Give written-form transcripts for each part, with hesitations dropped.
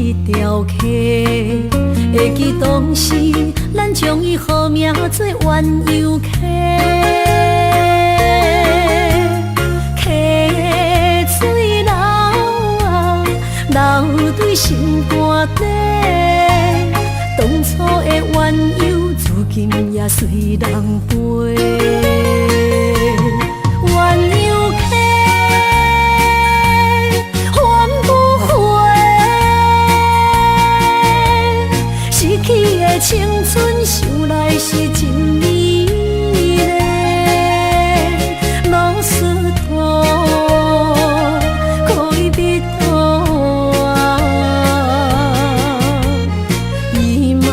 伊雕刻，会记当时咱将伊好名做鸳鸯溪。溪水流啊，流对心肝底。当初的鸳鸯，至今也随人陪。鸳鸯溪，翻不回，逝去的青春，想来是真美丽。老师徒，可以彼途啊，伊嘛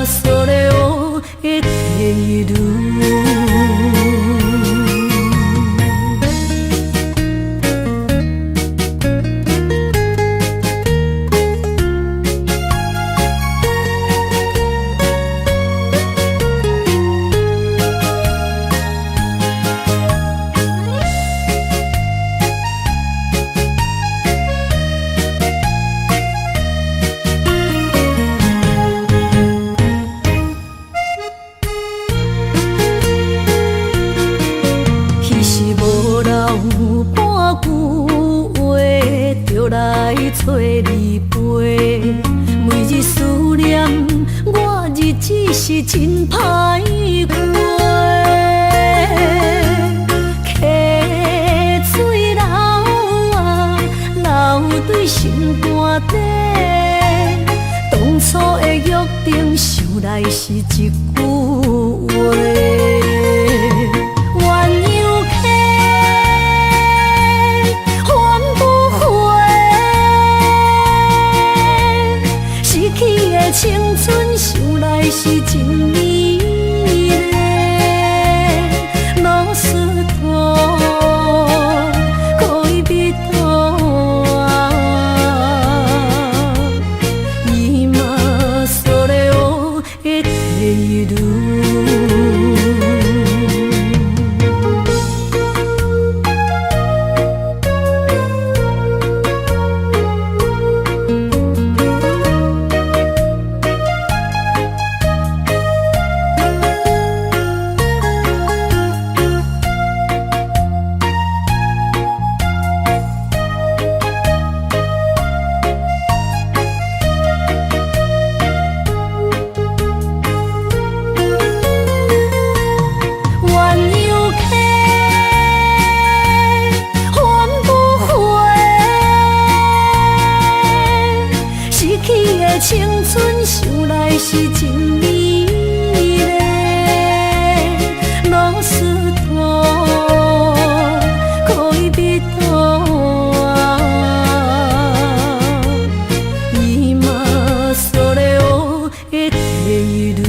所了的地路。找你陪，每日思念，我日子是真歹过。溪水流啊，流对心肝底。当初的约定，想来是一句话。青春想来是真美丽，老师徒，可以彼途啊，伊嘛所了的地路。青春想来是真美丽，老师徒，可以彼途啊，伊嘛所了的地路。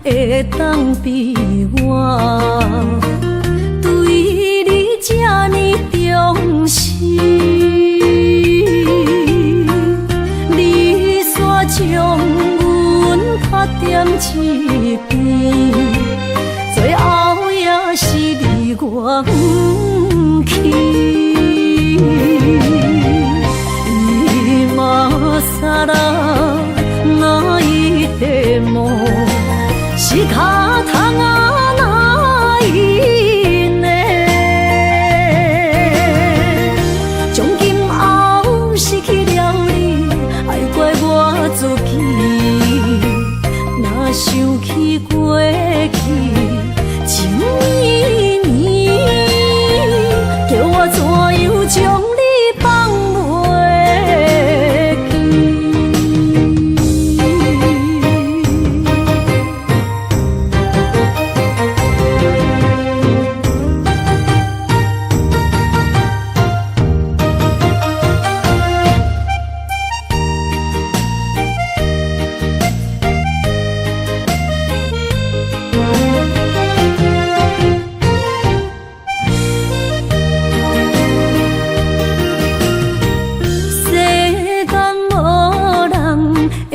会当比我对你这呢重视，你煞将阮拍点一边，最后也是你我不去。今ら泣いても仕方がないね。从今后失去了你，爱怪我自己，若想起过。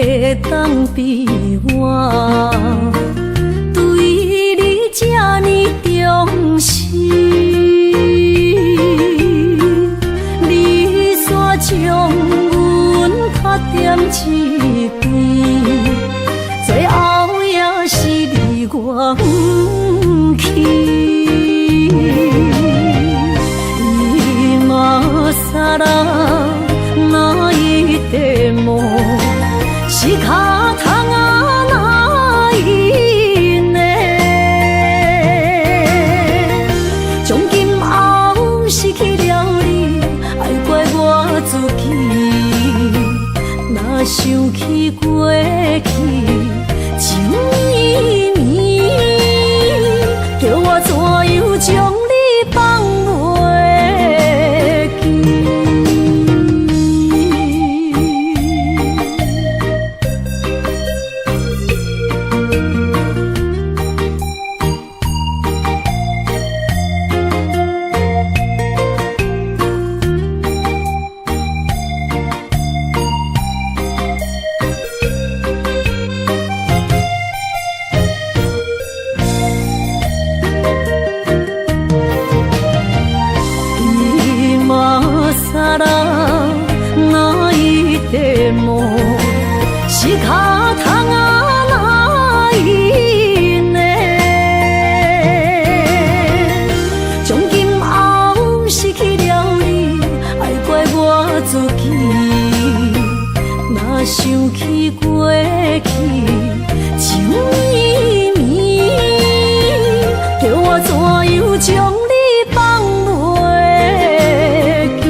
会当比我对你这呢重视？你煞将阮拍点一边，最后也是你我不去。今ら泣いても仕方がないね。从今后失去了你，爱怪我自己。若想起过去情绵绵，叫我怎样将你放袂记？仕方がないね。从今后失去了你，爱怪我自己。若想起过去情绵绵，叫我怎样将你放袂记？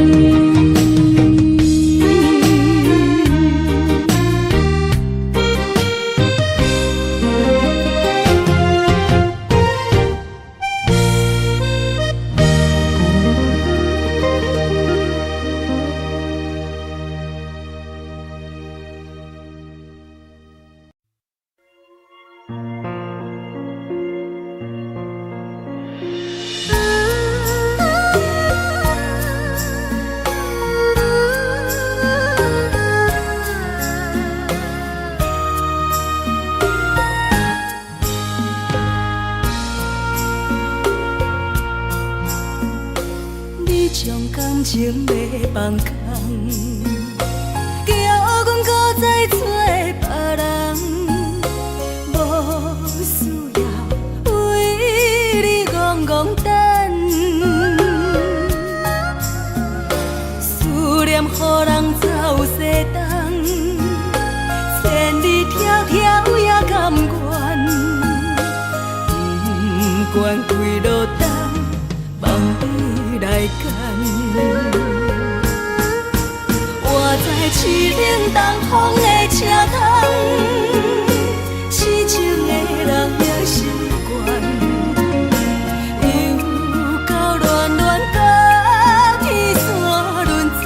感情要放空，叫阮搁再找别人，无需要为你戆戆等。思念予人走西东，千里迢迢也甘愿，不管几落冬，望你来干。我在市顶东风的车窗，痴情的人也习惯，又到乱乱甲天线轮站。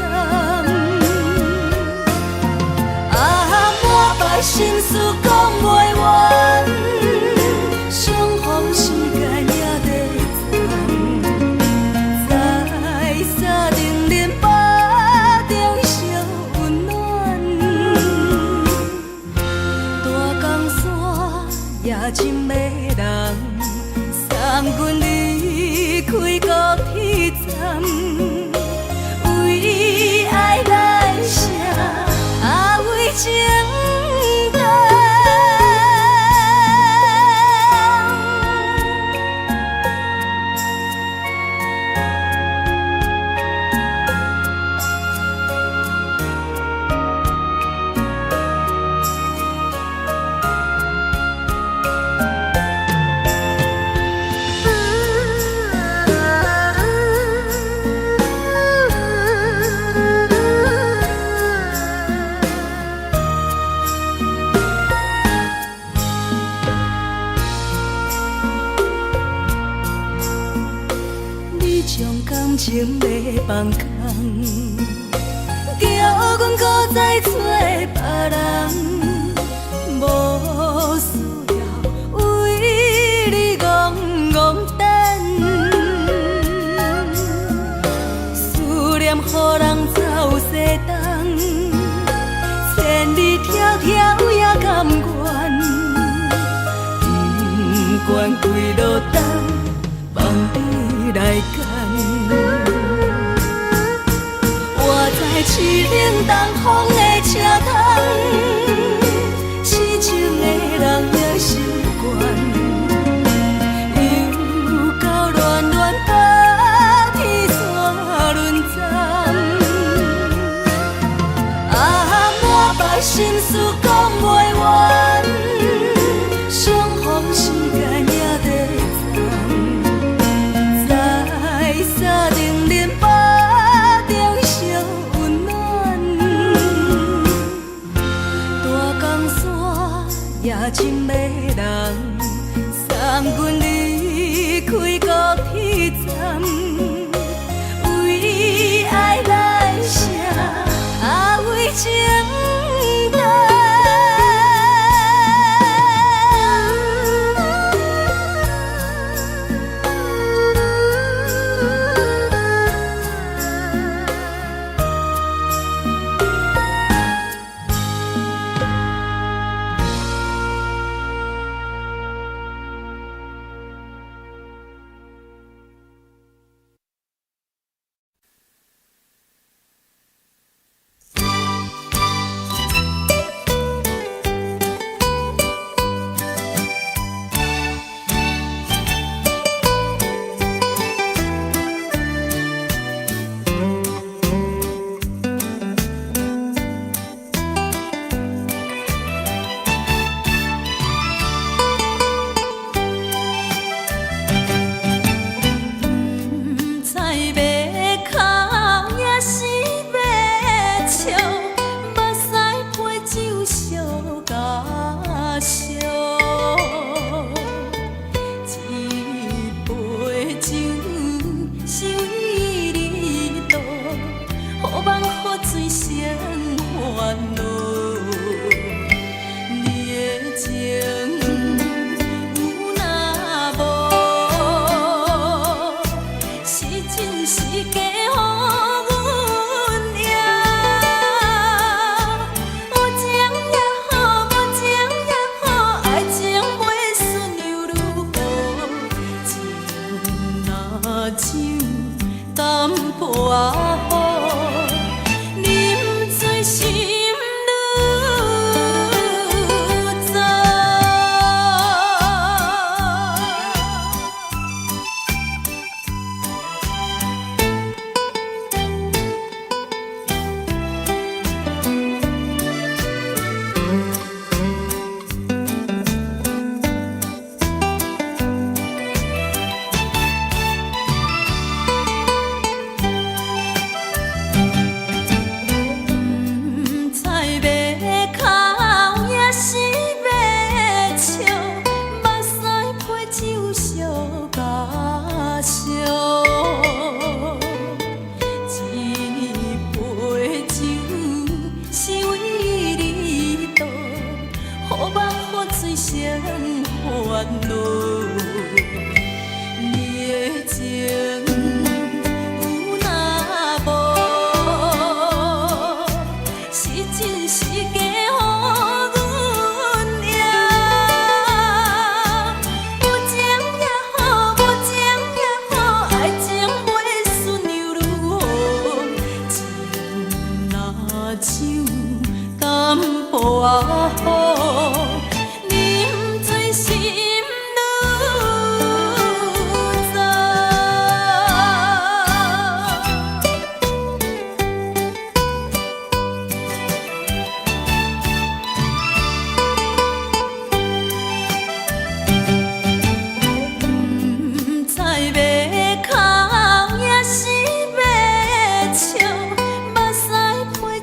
满腹心事讲袂完，相逢时间也在站，在沙丁林巴中烧温暖。大江山夜深的人，送阮离开高铁站，为爱来写为情。感情要放空，叫阮搁再找别人，无需要为你戆戆等。思念予人走西东，千里迢迢。甘愿，不管几落冬，梦你来牵。我在凄冷东风的车窗，痴情的人也心倦。心事讲袂完，相逢时间也在站，在沙冷冷巴中相温暖。大江山也真迷人，送阮离开高铁站，为爱来写，为情。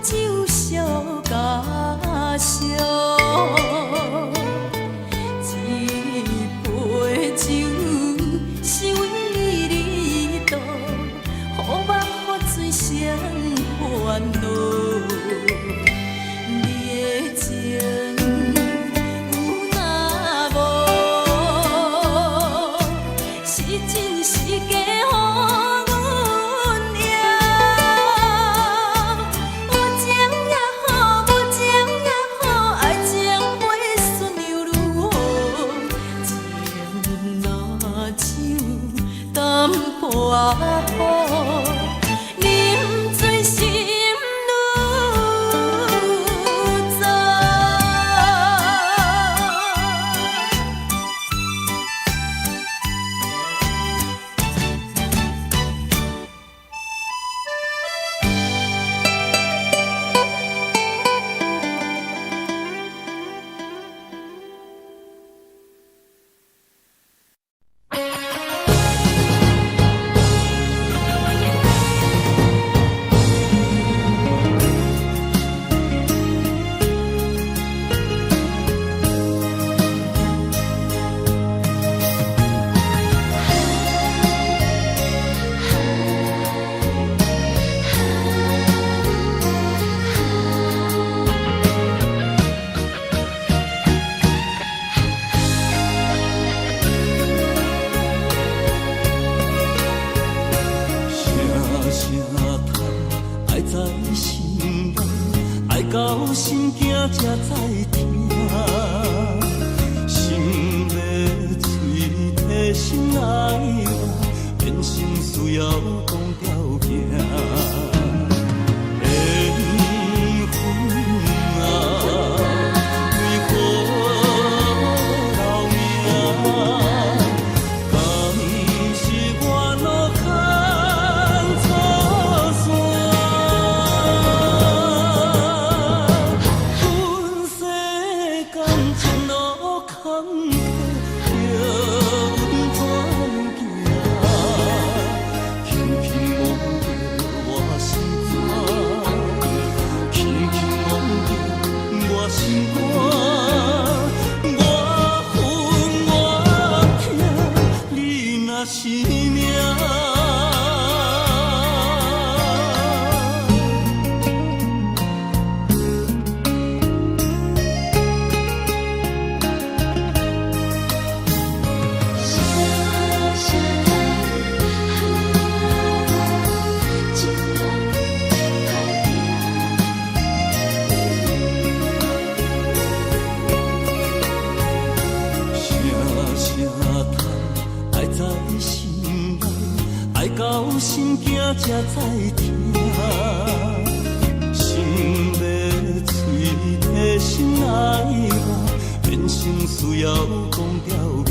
酒烧。心惊才知疼，心要嘴替心爱我，变心需要讲条件。心惊才知疼，心要嘴替心爱我，变成需要讲条件。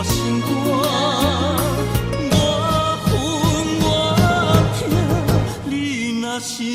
心肝，我恨我疼，你若是命。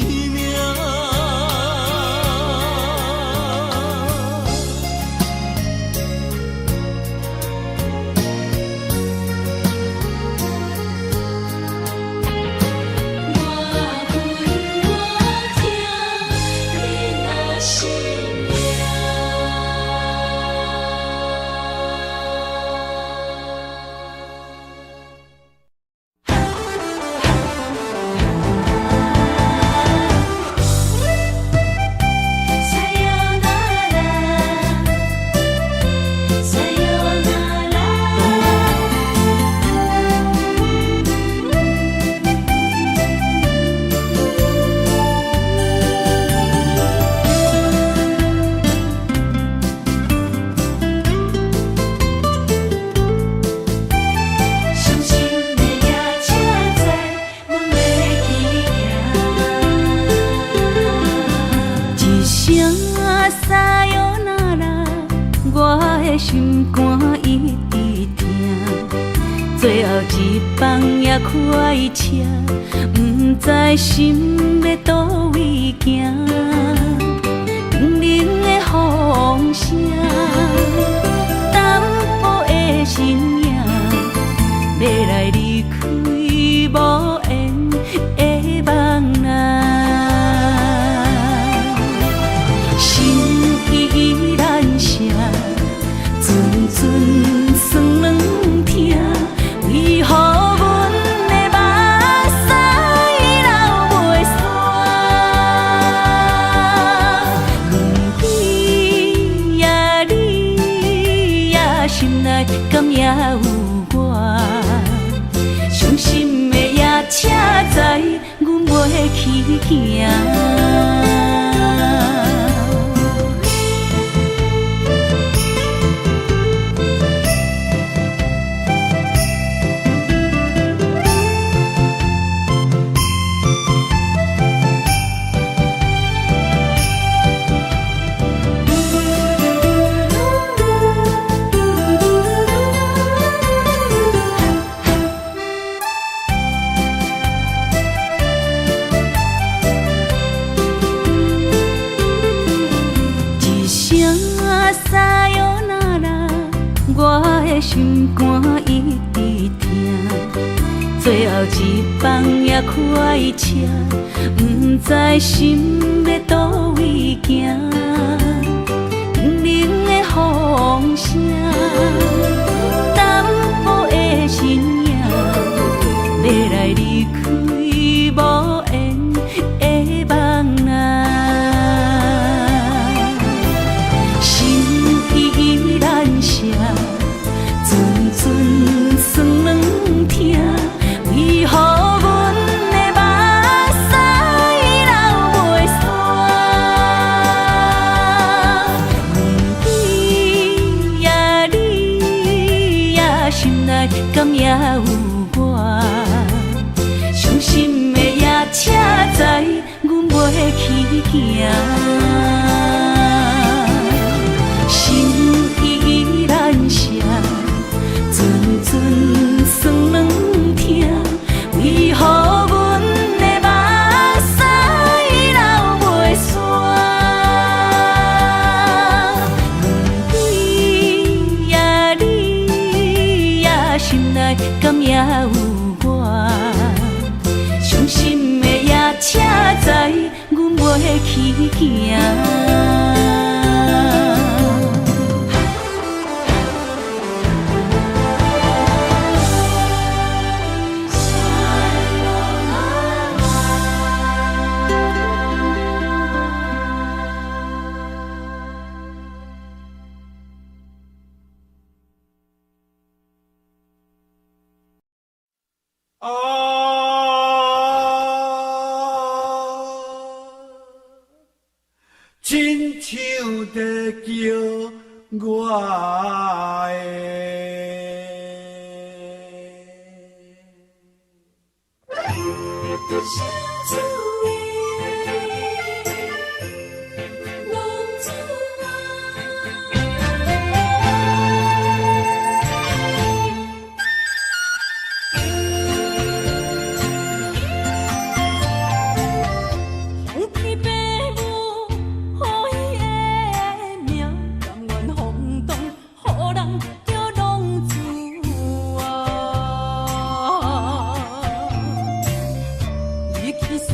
心肝一直疼，最后一放也开车，不知心要倒位行。冷冷的风声，淡薄的身影，要来离开无缘的梦啊，心依然舍。阵阵酸软疼，为何？阮袂去行。心肝一直疼，最后一放也开车，不知心要倒位行。冷冷的风声，淡薄的身影，要来离开无缘的梦啊，心依然舍。阵酸软疼，为何阮的目屎流袂煞？问你呀，你呀，心内敢也有我？伤心的夜车载，阮袂去行。心依然舍。阵酸软疼，为何阮的目屎流袂煞？问你呀，你呀，心内敢也有我？伤心的夜车载，阮袂去行。亲像在叫我思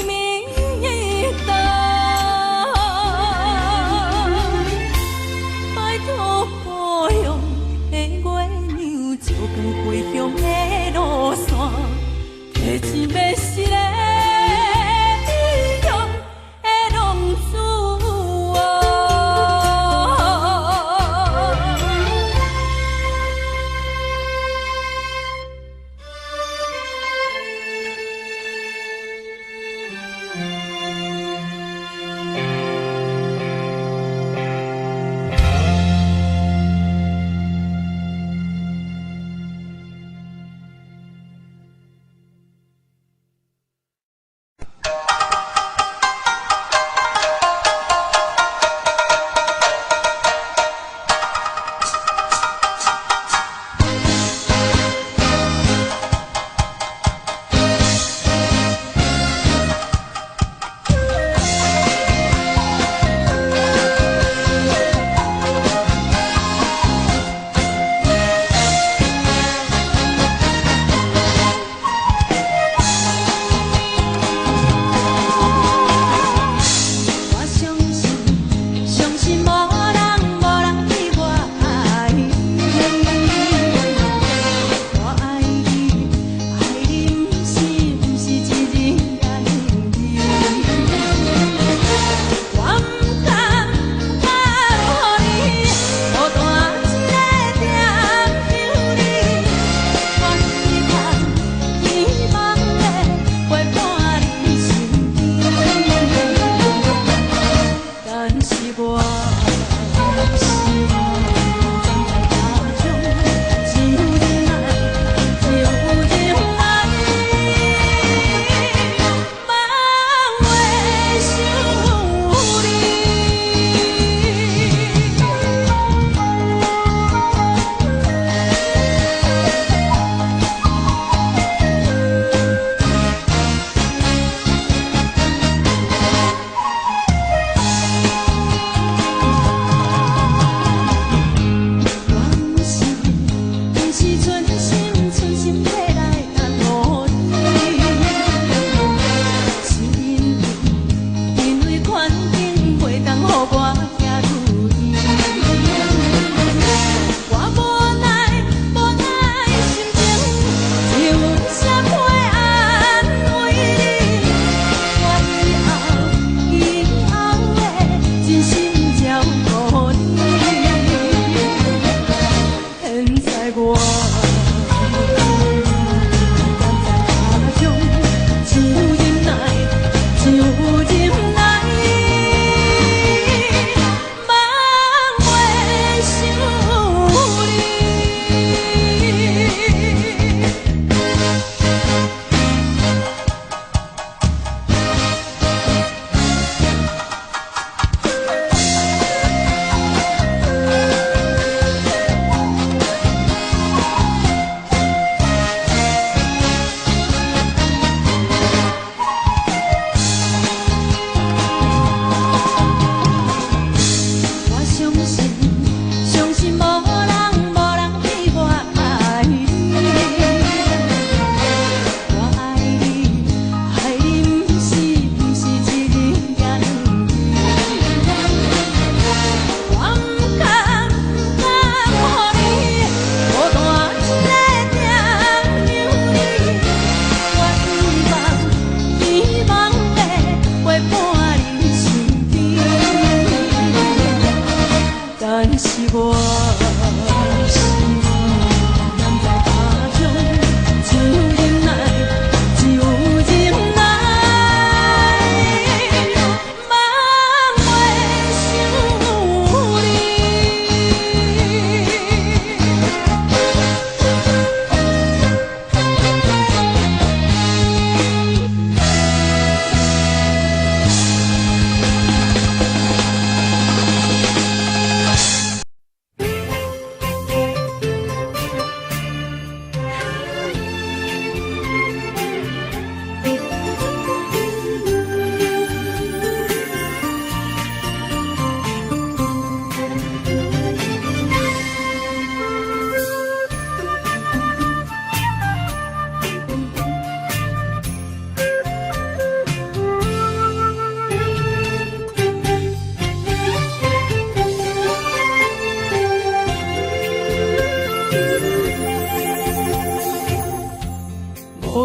绵重。拜托保佑的月亮，照光回乡的路线，提前要失个美容的浪子啊。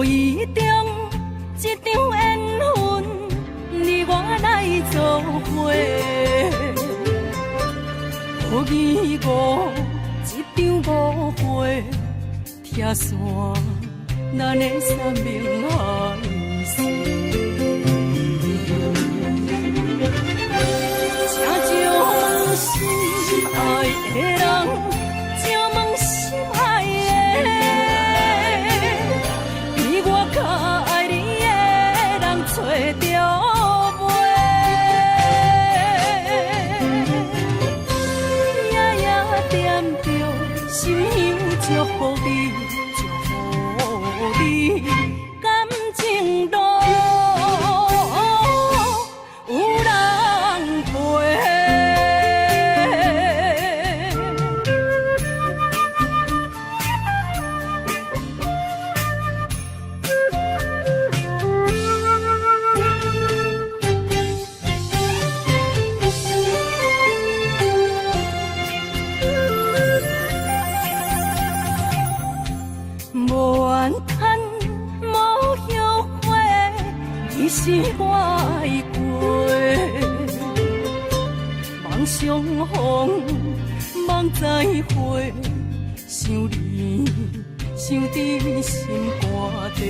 无意中一场缘分，你我来做伙。无意误一场误会，拆散咱的三明海誓。请将心爱的人，请问心爱的，比我较爱你的人找到袂？夜夜惦着心香祝福你，祝福你感情路。是我的过，梦相逢，梦再会，想你，想伫心肝底。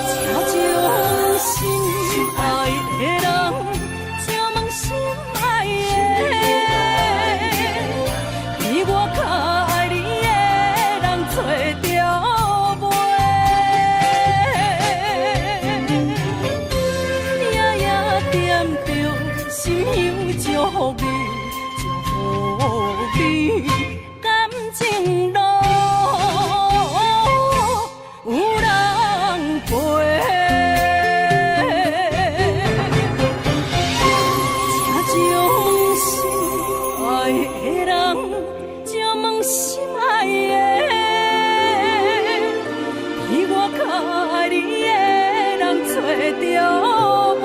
请将心爱的人，请问心爱的，比我较爱你的人找到。心香祝福你，祝福你感情路有人陪。请将心爱的人，请问心爱的，比我较爱你的人找到袂？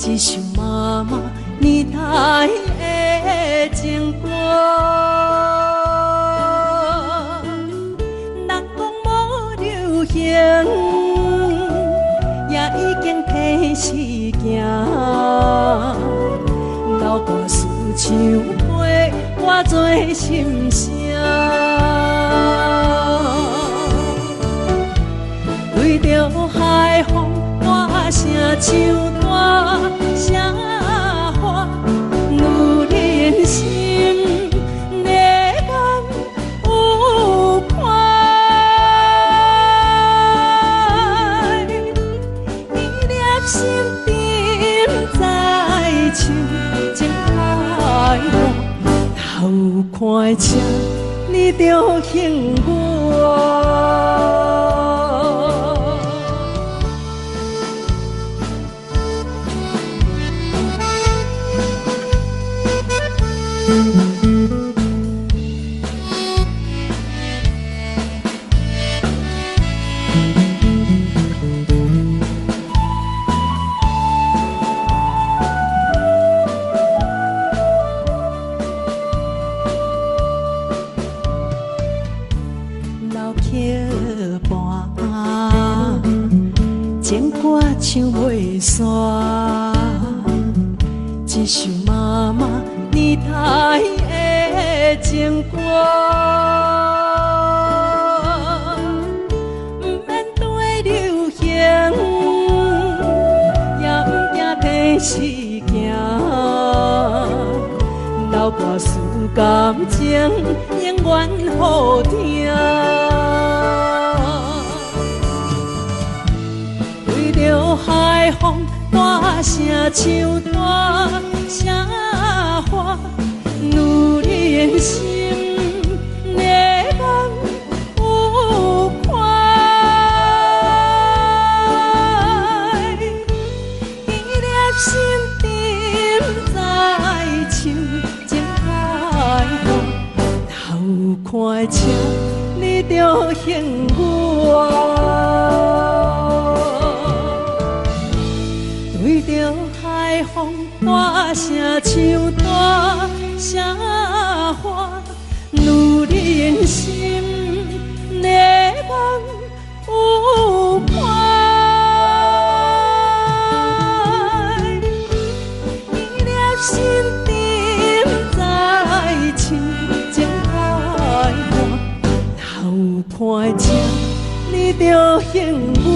一首妈妈年代的情歌，人讲无流行，也已经替时行。流大思像花，化作心声。对着海风，大声唱大声喊，女人心热感有伴。伊粒心沉在唱，真快乐，头看车，你着幸我。唱袂煞，一首妈妈年代的情歌。不免对流行，也不惊天时行。流跋思感情，永远好听。对着海风大声唱大声话，女人心热望有快，记念心沉在唱情海岸，头看车你着幸我。对着海风大声唱大声话，女人心热望有快，记念心沉在唱情海岸，头看车你着幸我。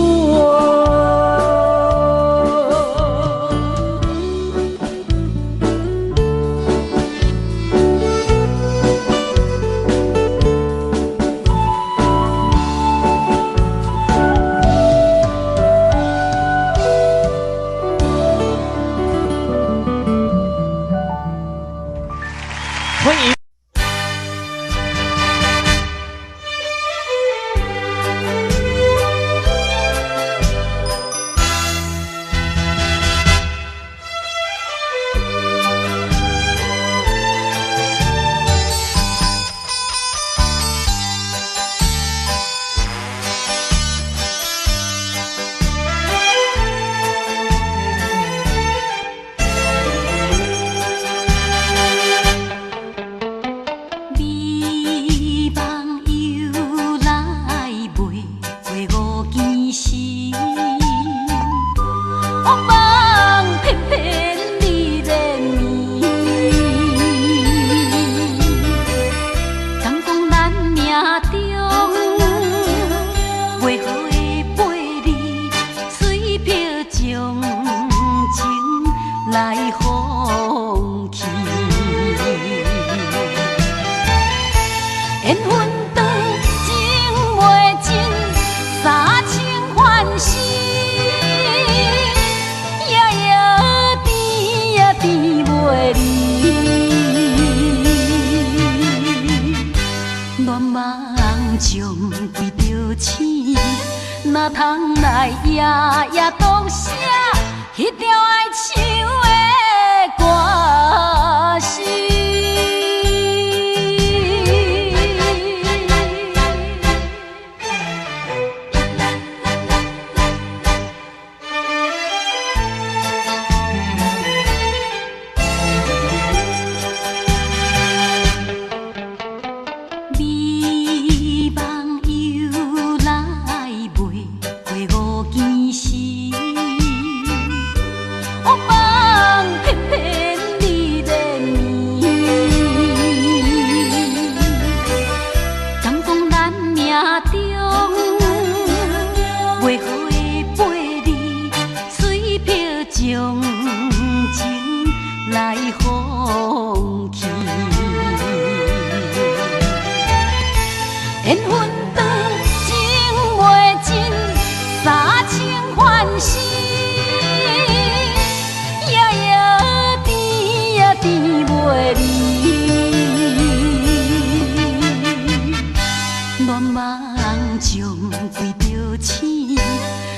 哪通来夜夜当写迄条爱唱的歌词？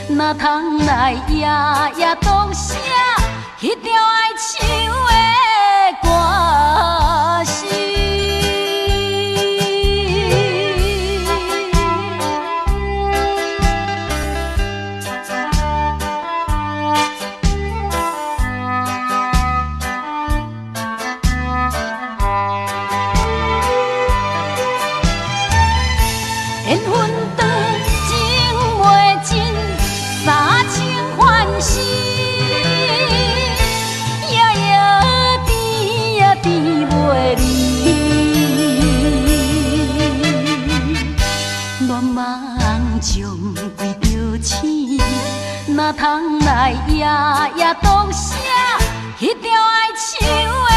哪通来夜夜当写迄条爱唱的歌词？缘分长情袂尽，三情欢喜。啥通来夜夜读写迄条爱唱的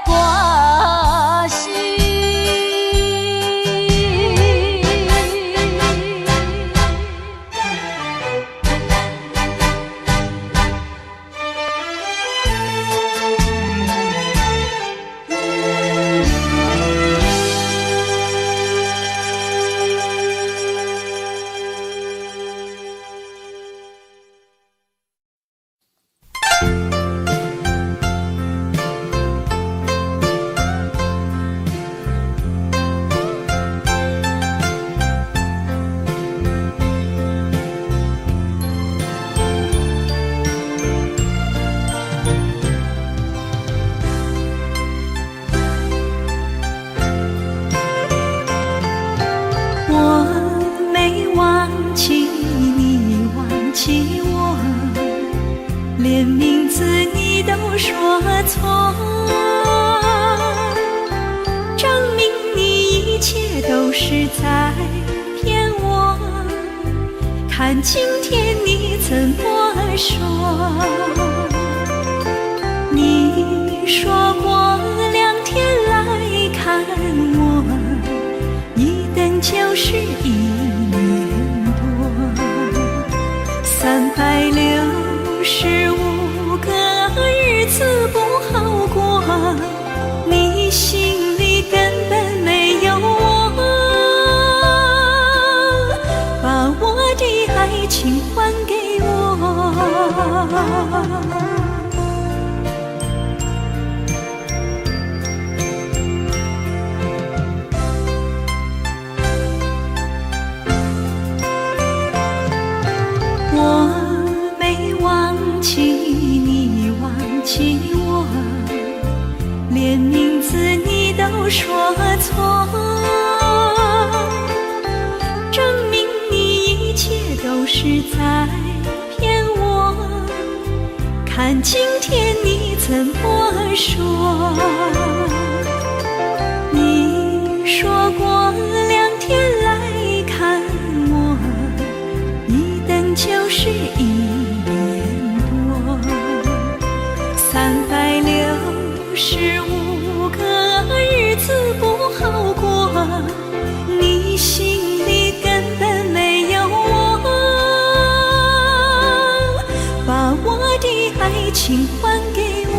歌词？连名字你都说错，证明你一切都是在骗我。看今天你怎么说？你说过2天来看我，一等就是1年多，365个日子不好过，你心里根本没有我，把我的爱情还给我。连名字你都说错，证明你一切都是在骗我。看今天你怎么说？你说过2天来看我，一等就是1年多，365个日子不好过，你心里根本没有我，把我的爱情还给我。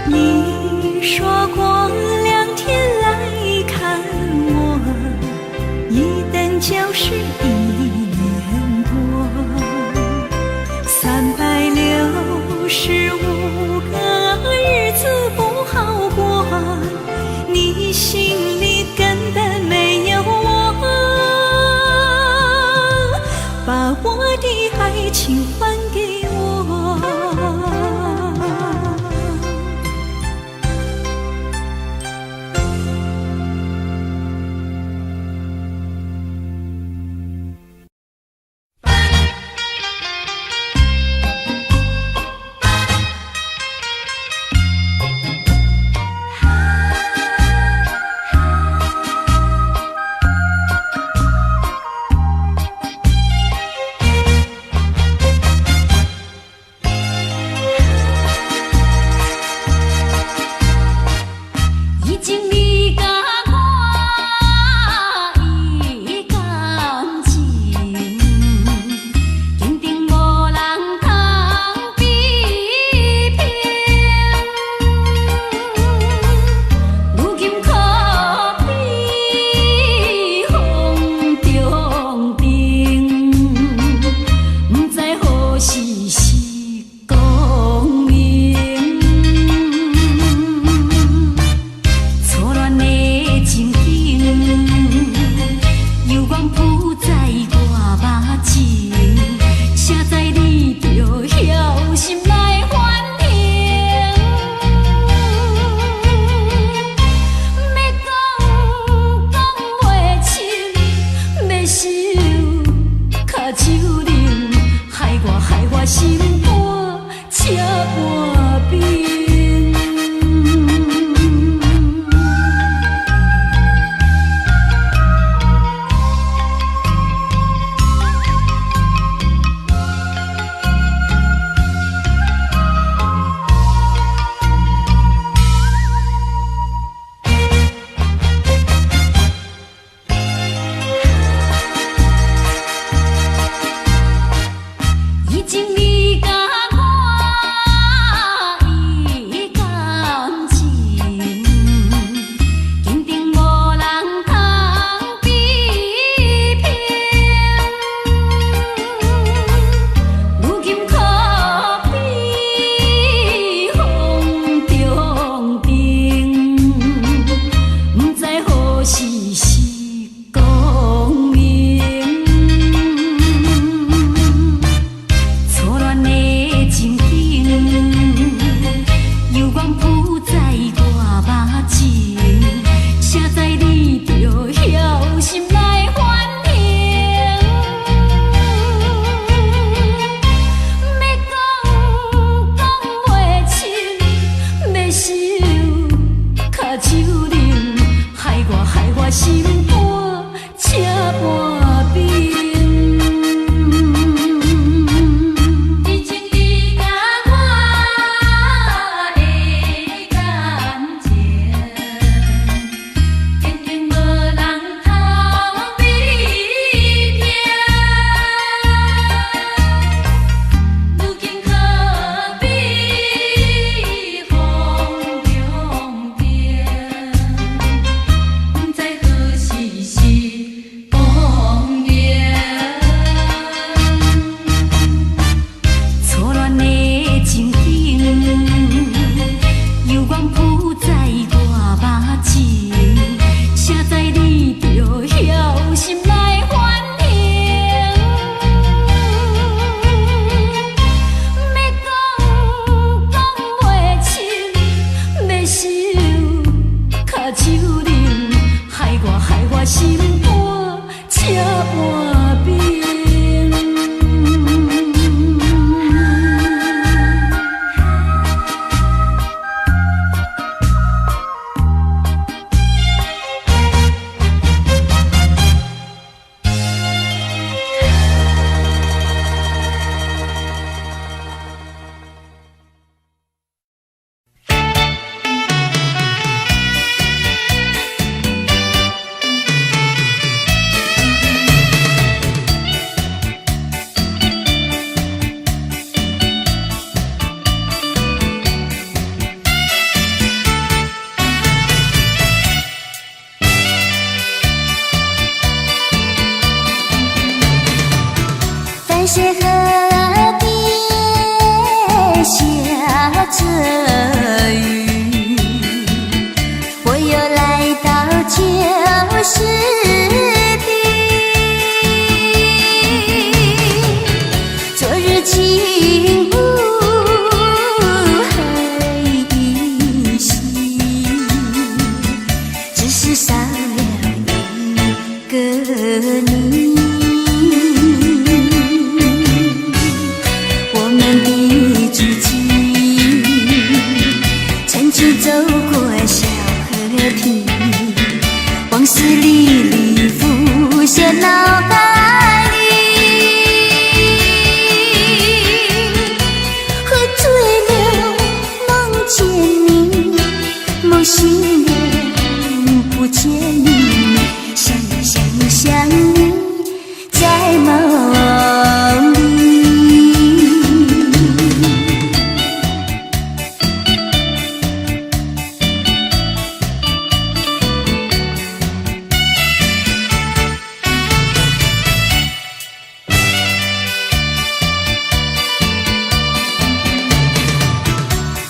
你说过2天来看我，一等就是1年多，365个日子不好过，你心里根本没有我，把我的爱情还给我。淡水河边下着雨，我又来到旧时地。昨日景物还依稀，只是少了一个你。走过小河堤，往事历历浮现脑海里。喝醉了，梦见你，梦醒了，不见你，想你，在梦里。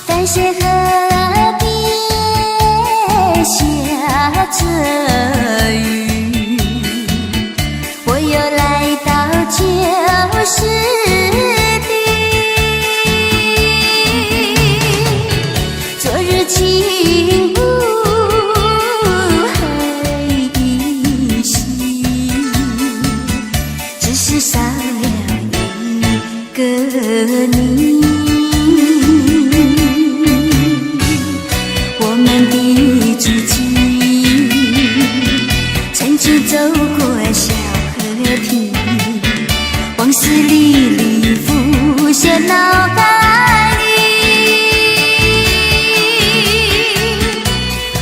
淡水河边下着雨，我又来到旧时地。昨日景物还依稀，只是少了一个你。走过小河堤，往事历历浮现脑海里。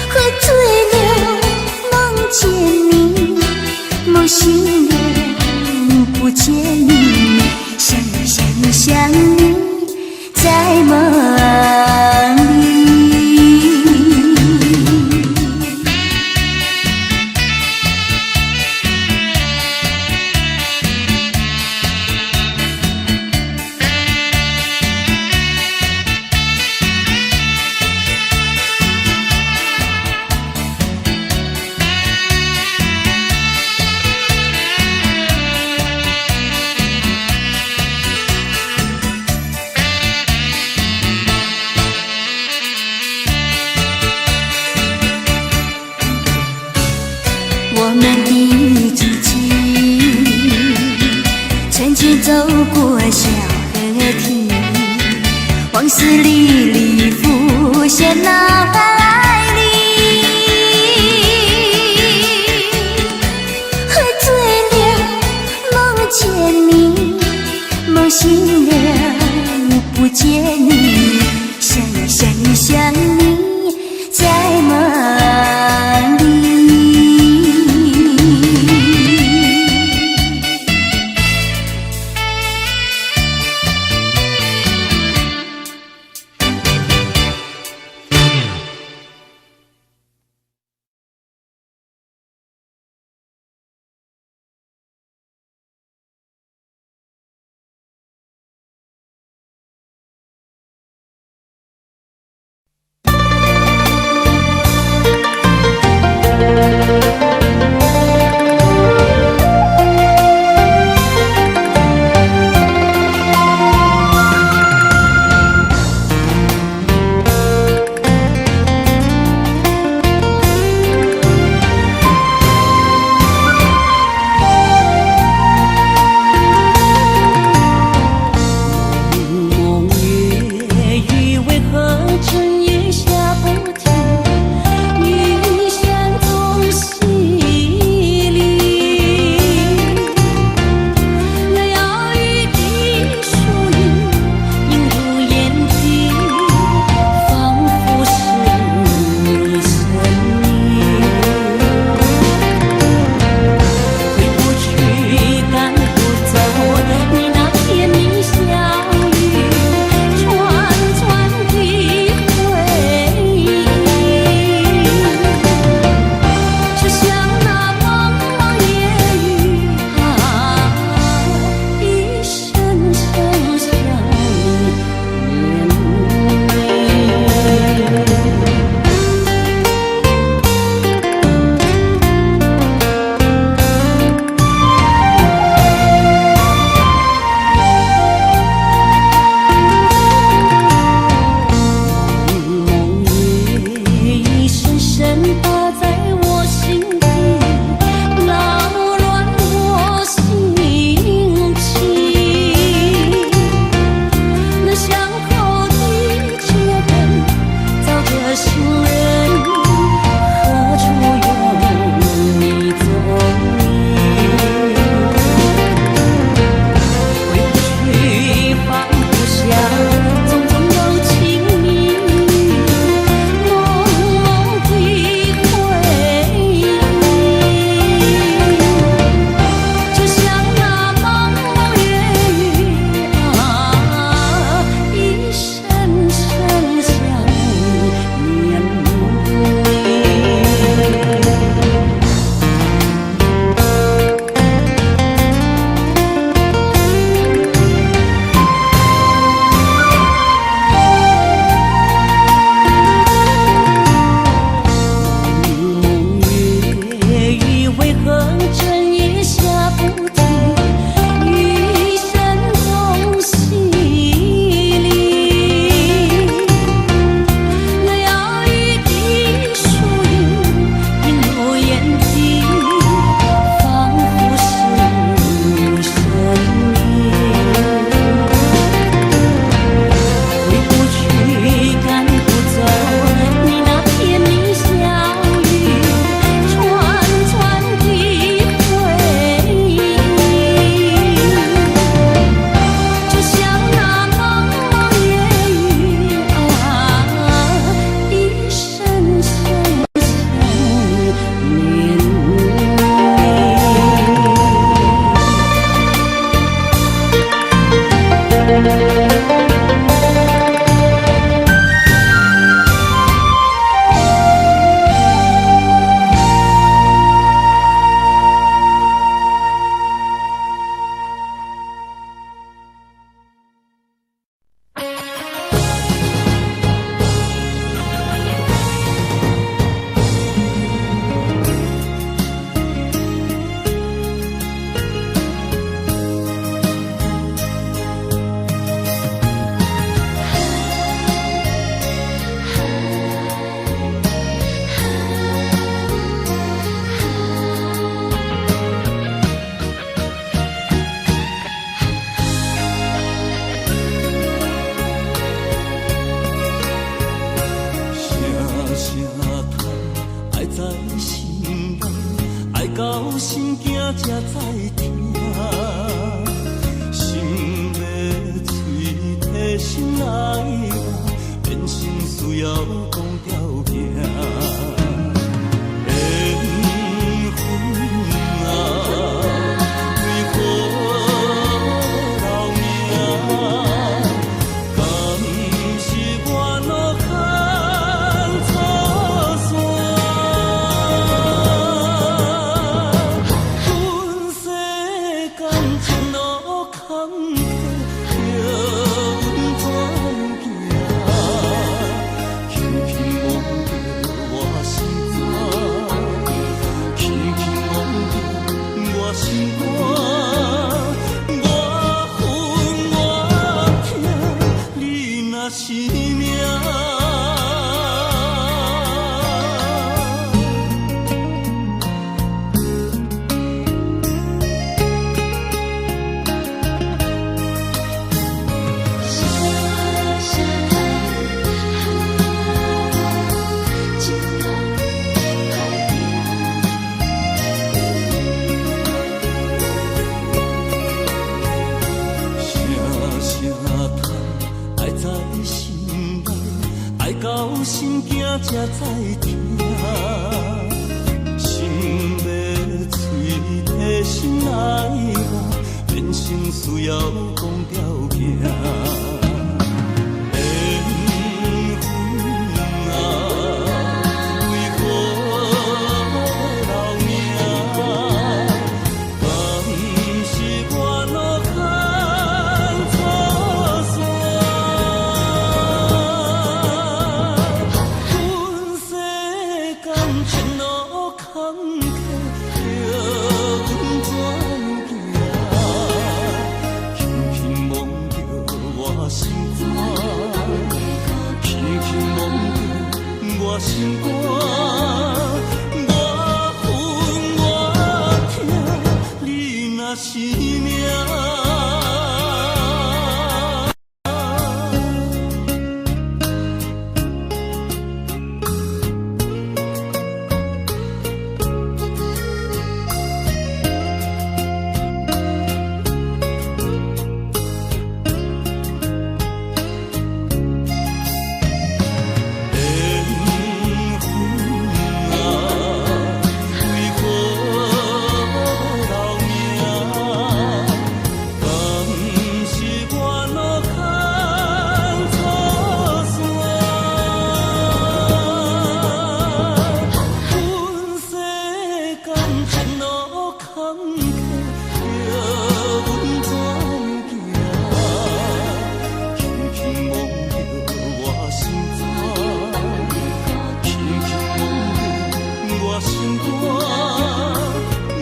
喝醉了，梦见你，梦醒了，不见你，想你，在梦里。我们的足迹，曾经走过小河堤，往事历历浮现脑海里。喝醉了，梦见你，梦醒了，不见你，想你，在梦里。才知听，心要嘴提心来话，变成需要讲条件。缘分啊，为何留名？敢是我路牵错线？阮世间前路坎坷，叫阮怎行？轻轻摸着我心肝，轻轻摸着我心肝，我恨我痛，你若是命。到心惊才知听，心要嘴提心来话，变成需要讲条件。心肝，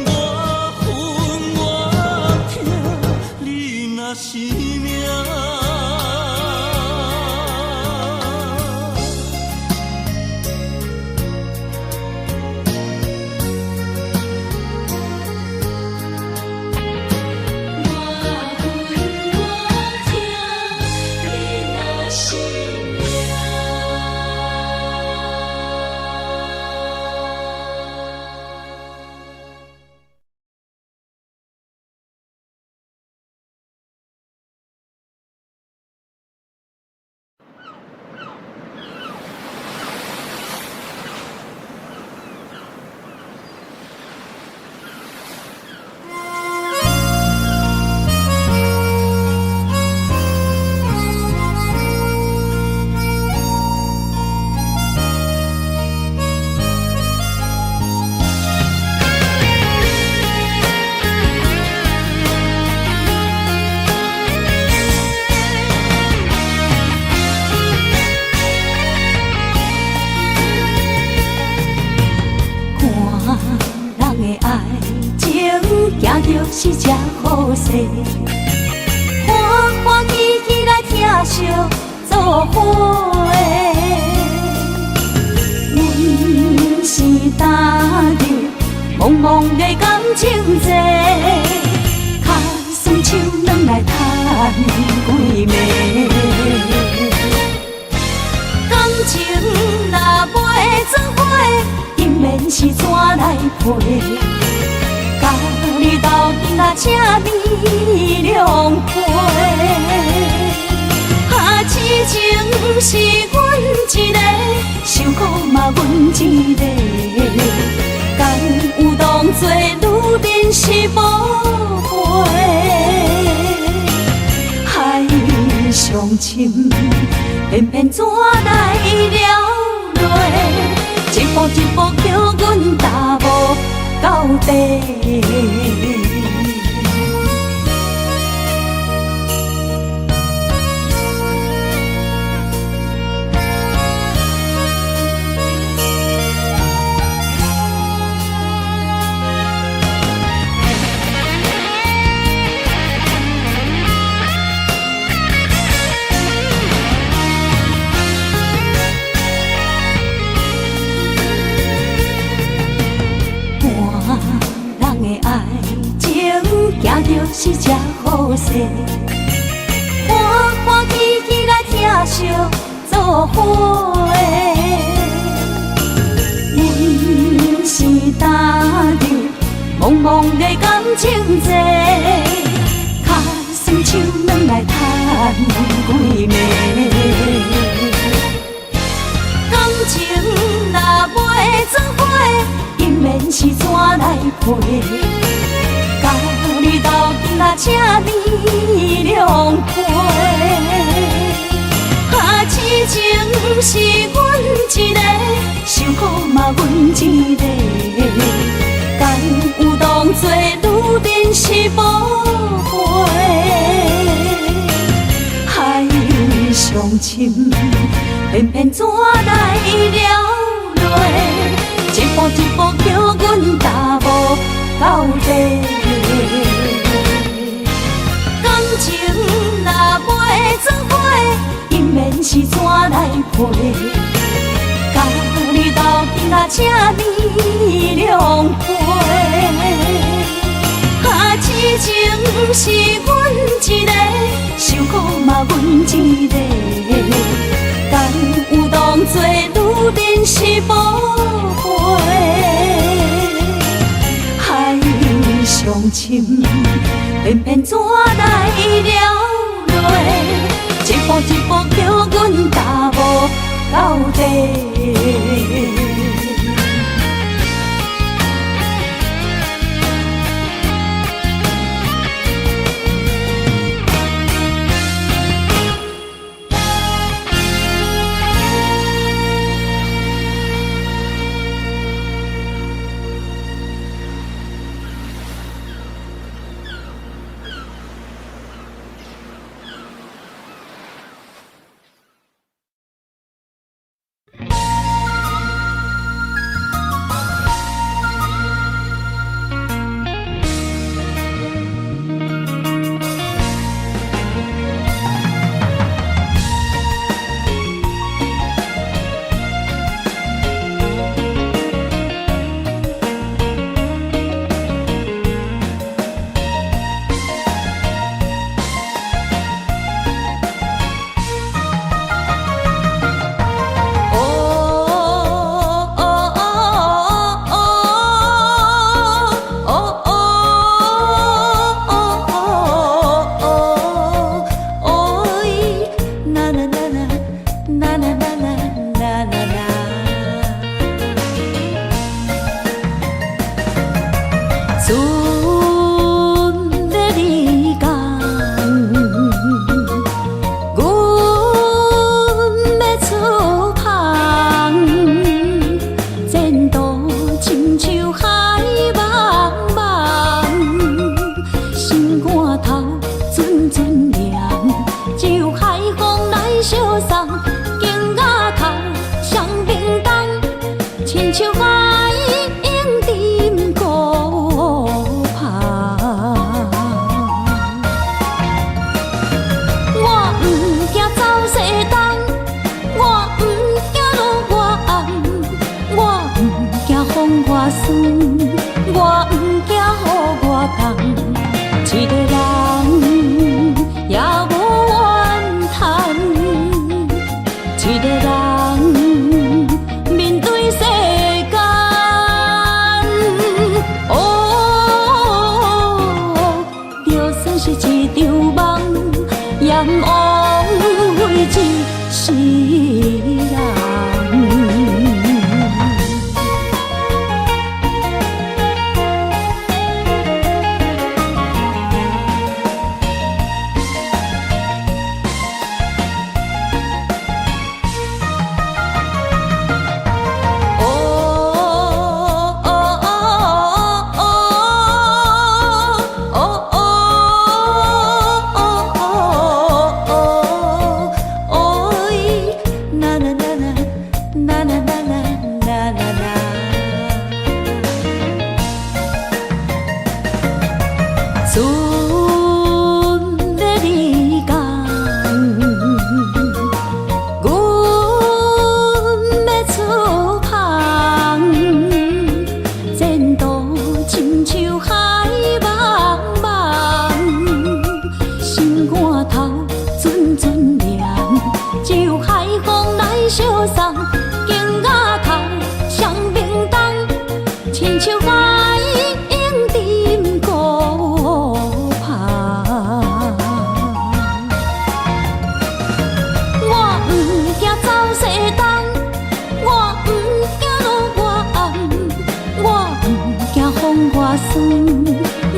我恨我痛，你若是命。是这好势，欢欢喜喜来听相作伙的。阮是踏入茫茫的感情债，脚酸手软来叹几暝。感情若袂做伙，因缘是怎来陪？甲这美良陪。痴情是阮一个，受苦嘛阮一个，敢有当作女人是无悔？海上深，偏偏怎来了落？一步一步叫阮踏无到底。行着是这好势，欢欢喜喜来疼惜做伙。阮是担着茫茫的感情债，卡酸手软来叹几暝。感情若袂做伙，因免是怎来陪？甲你斗阵啊，这美良陪。痴情是阮一个，受苦嘛阮一个，敢有当作女人是无悔？海上深，偏偏怎来了落？一步一步叫阮踏无到底。感情若袂做伙，因免是怎来陪？甲你斗阵啊，这美良陪。痴情是阮一个，受苦嘛阮一个，敢有当作女人是无悔？海上深，偏偏怎来了落？一步一步叫阮踏无到底。炎黄灰烬是人。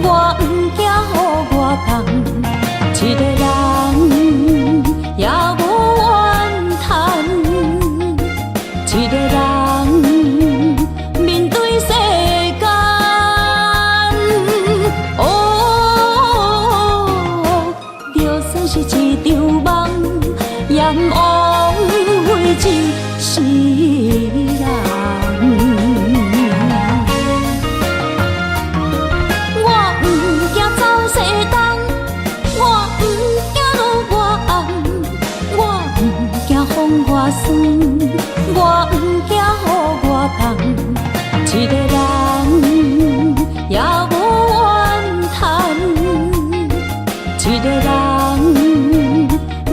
我不惊予我扛，一个人也无怨叹，一个人面对世间。就算是一场梦，炎黄灰烬是人。我酸，我不惊予我扛，一个人也无怨叹，一个人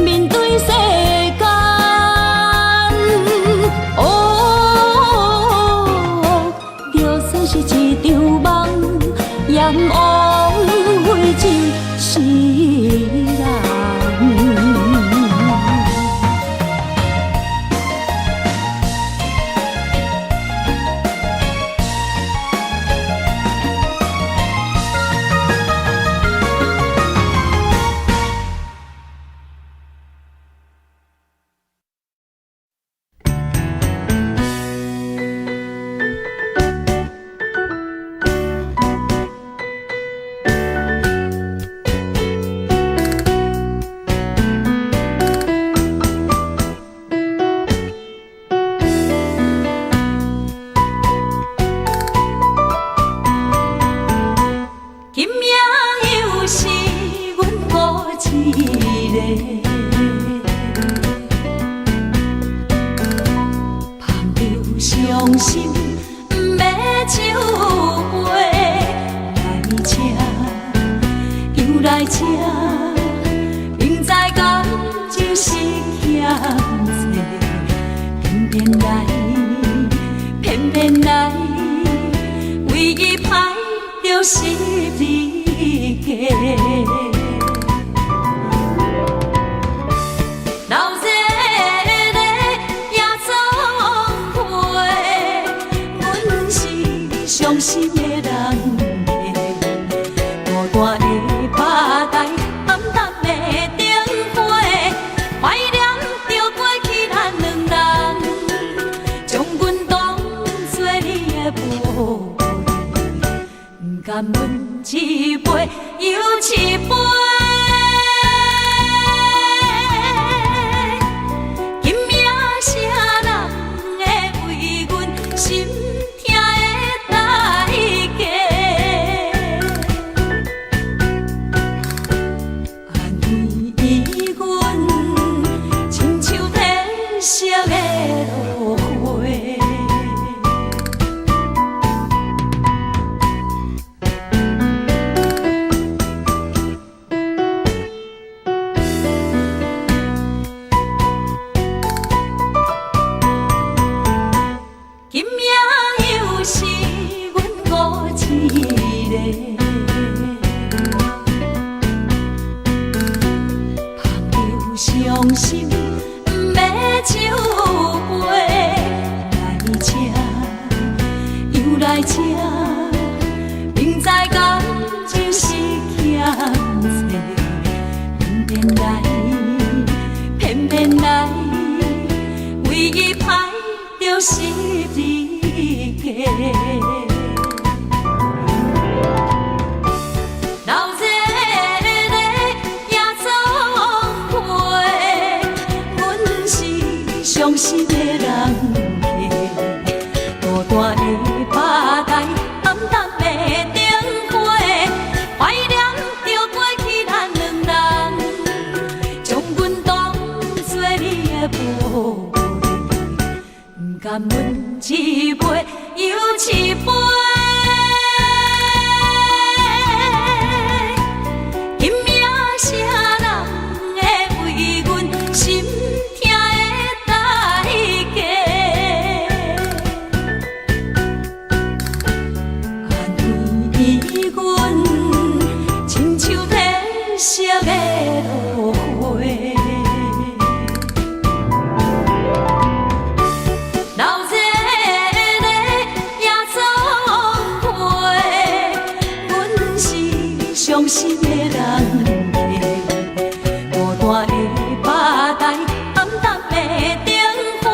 面对世间。就算是一场梦，炎黄灰烬是人。伤心不要酒杯，来吃又来吃，明知感情是欠债，偏偏来，偏偏来，为伊歹着是你家。伤心的人孤单的拍台，暗淡的灯花，怀念着过去咱两人，将阮当作你的宝贝，不甘阮一杯又一杯。今夜啥人会为阮心？伤心，不要酒杯来吃，又来吃，明知感情是欠债，偏偏来，唯一歹就是你家。伤心的人家，孤单的吧台，暗淡的灯火，怀念着过去咱两人，将阮当作你的宝贝，不甘阮一杯又一杯。今夜谁人会为阮心？色的落花，流热的夜总会，阮是伤心的人家，孤单的吧台，暗淡的灯火，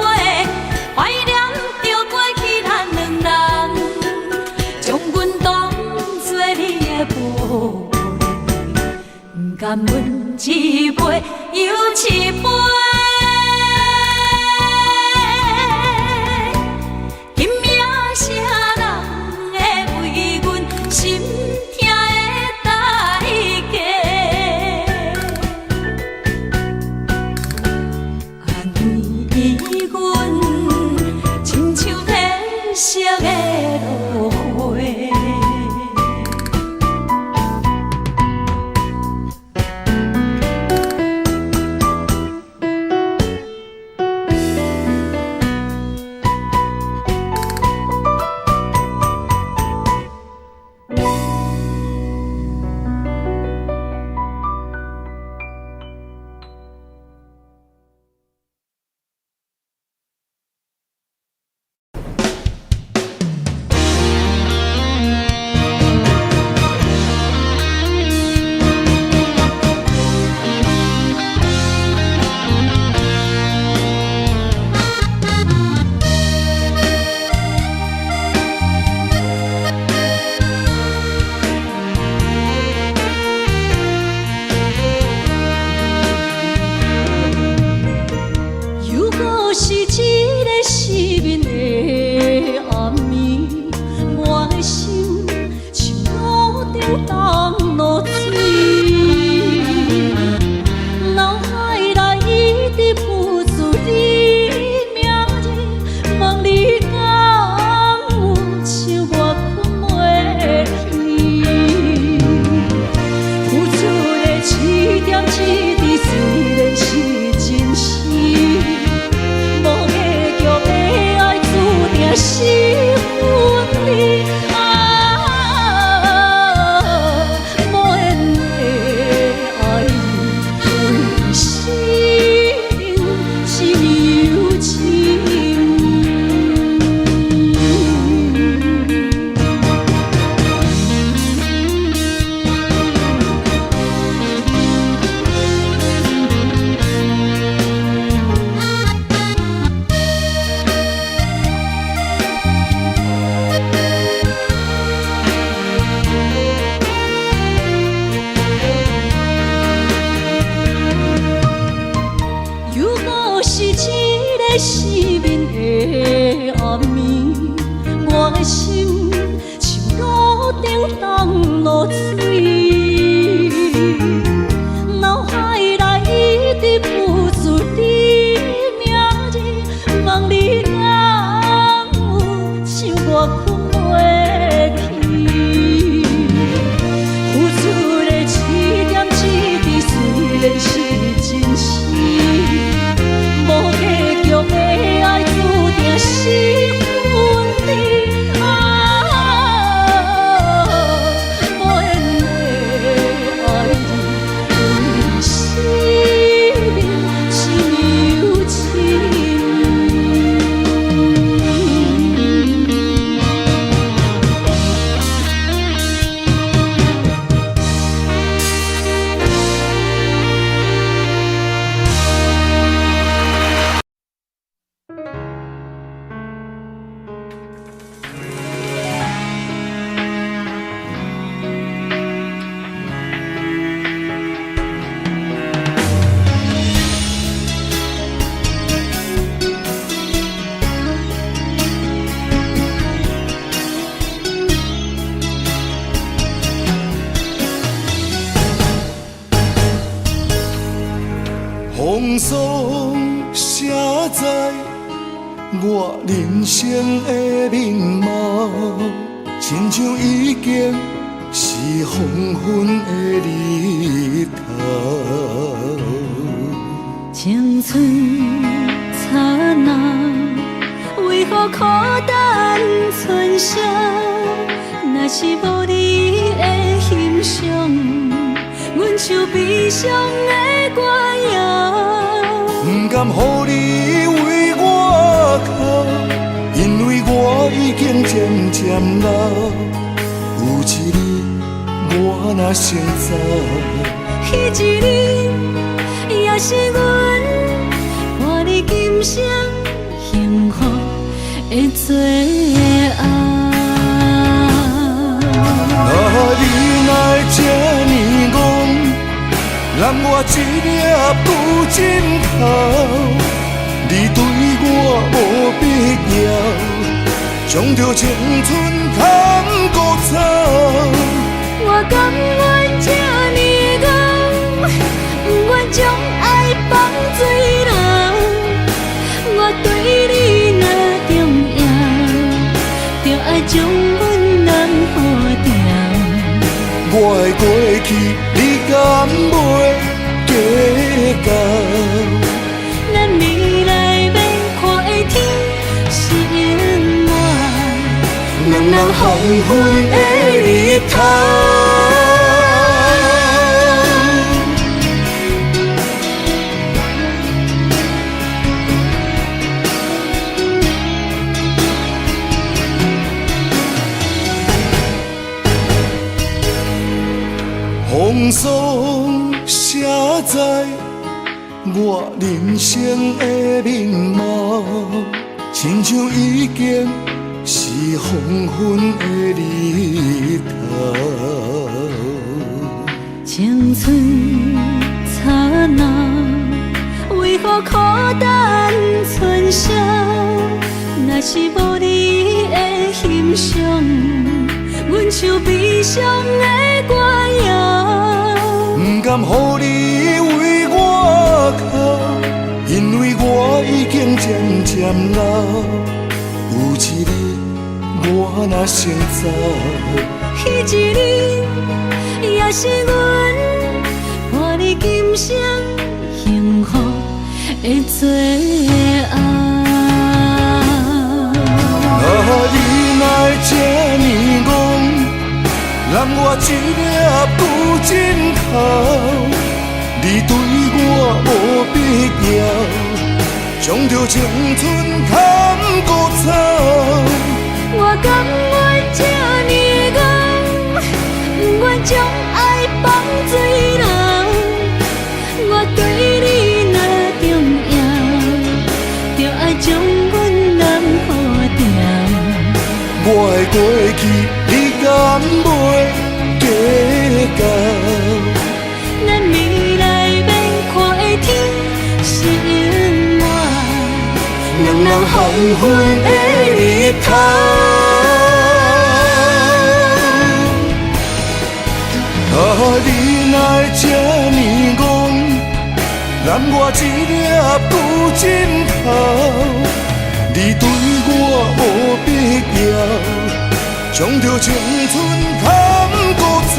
怀念着过去咱两人，将阮当作你的宝。甘阮一杯又一杯，今夜谁人会为阮心痛的代价？安慰阮，亲像褪色的落花。风霜写在我人生的面貌，亲像已经是黄昏的日头。青春刹那，为何孤单存剩？若是无你的欣赏，阮像悲伤的歌谣。不甘予你为我哭，因为我已经渐渐老。有一日我若先走，彼一日也是阮伴你今生幸福的最后。啊，你哪会这呢戆，让我一粒不尽头。你对我无必要，将着青春通孤走。我甘愿这呢戆，不愿将爱放水流。我对你若重要，就爱将阮人付掉。我的过去，你敢袂计较？咱未来要看的天是永远，两人黄昏的日头。风霜写在我人生的面貌，亲像已经是黄昏的日头。青春刹那，为何孤单存剩？若是无你的欣赏，阮像悲伤的歌谣。不甘予你为我哭，因为我已经渐渐老。有一日我若先走，彼一日也是阮伴你今生幸福的最后。啊，你哪会这呢戆，让我一粒不尽头。你对我无必要，将着青春通孤走。我甘愿这呢戆，不愿将爱放水流。我对你若重要，就爱将阮人付掉。我的过去，你敢袂计较？咱未来要看的天是永远，两人黄昏的日头。啊，你哪会这呢戆，让我一粒不尽头。你对我无必要，将着青春通孤走。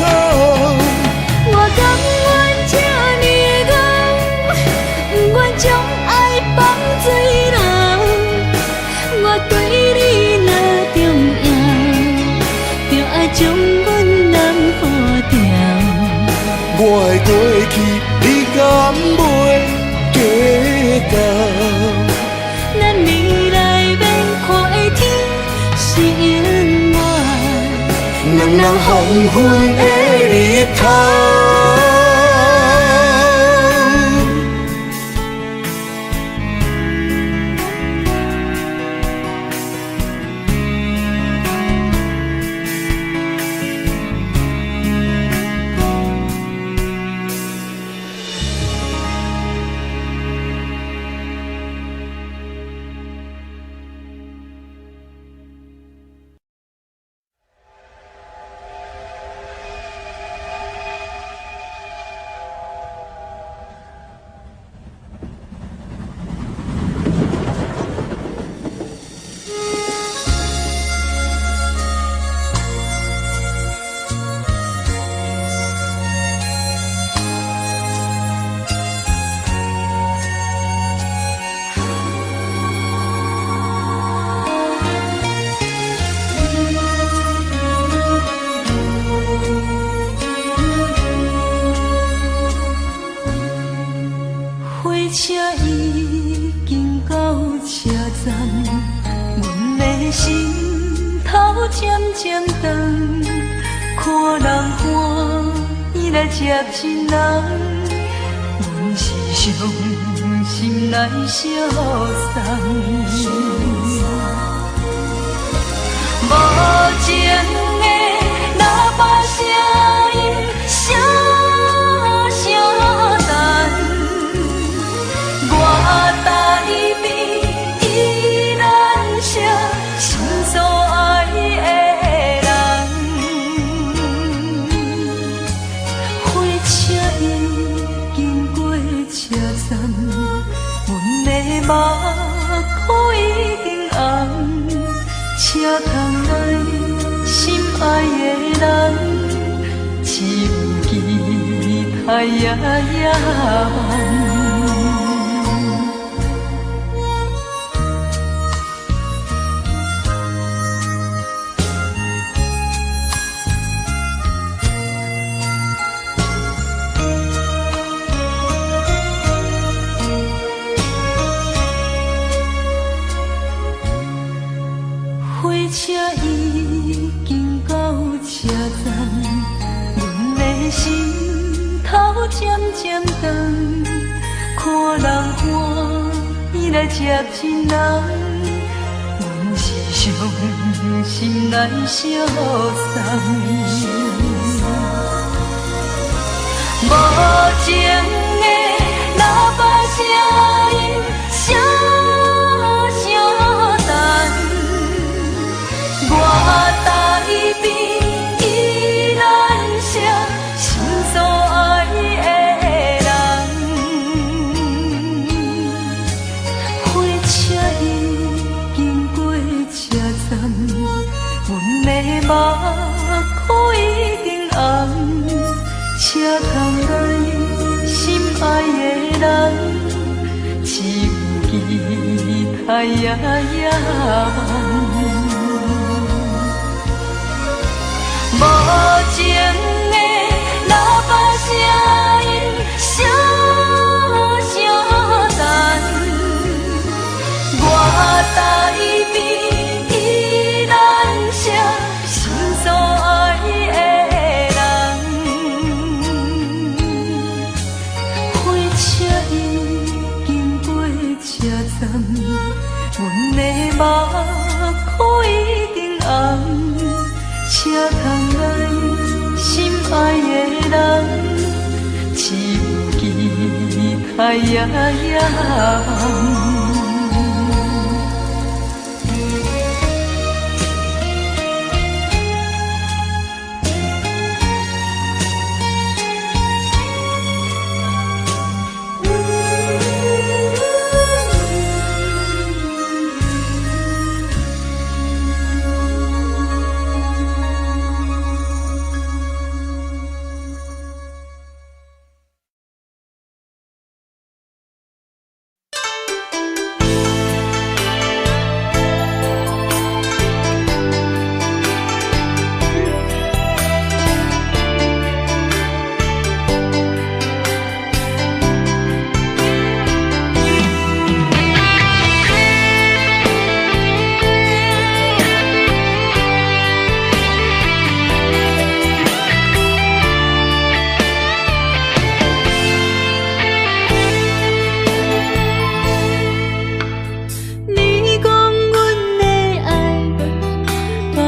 我甘愿这呢戆，不愿将爱放水流。我对你若重要，就爱将阮人付掉。我的过去，你敢袂计较？咱未来要看的天是永远，两人黄昏的日头。火车已经到车站，阮的心头渐渐长，看人欢喜来接亲人，阮是伤心来相送。无情的喇叭声音，声声等。我台边依然是心所爱的人。火车已经过车站，阮的目眶已经红。车窗内心爱的人，只有期待夜夜梦。火车已经到车站，阮的心头渐渐长，看人欢喜来接亲人，阮是伤心来相送。无情的喇叭声音，声声等。我台边依然是心所爱的人，火车已经过车站，阮的目眶已经红，车窗内心爱的人，只有期待夜夜梦。无情的喇叭声音，声声等。我台边依然是心所爱的人，火车已经过车站，阮的目眶已经红。车窗内心爱的人，只有期待夜夜梦。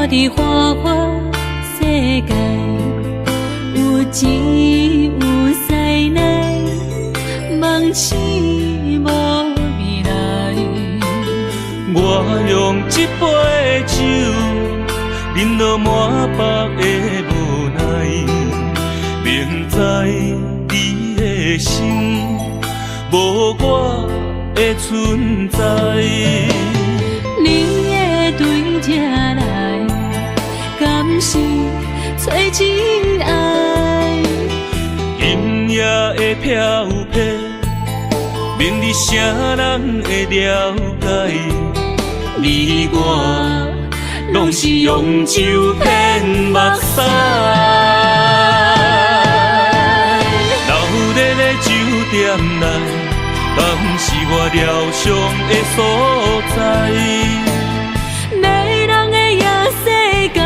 伫花花世界，有钱有势来，梦醒无未来。我用一杯酒，饮落满腹的无奈，明知你的心无我的存在。你的对这来，敢是找真爱？今夜的飘泊，明日谁人会了解？你我拢是用酒骗目屎，流热的酒店内，把是我疗伤的所在。迷人的夜世界，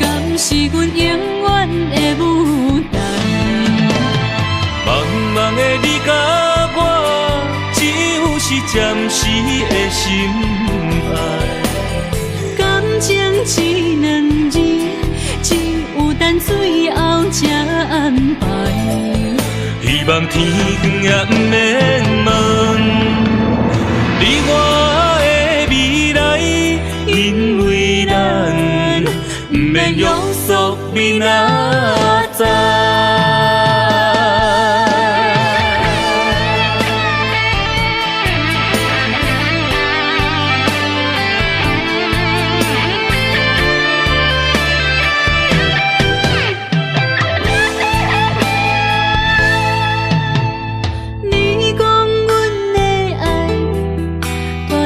敢是阮永远的舞台？茫茫的你甲我，只有是暂时的心爱。感情一两字，只有等最后才安排。希望天光也不免问你我的未来，因为咱不免约束明仔载。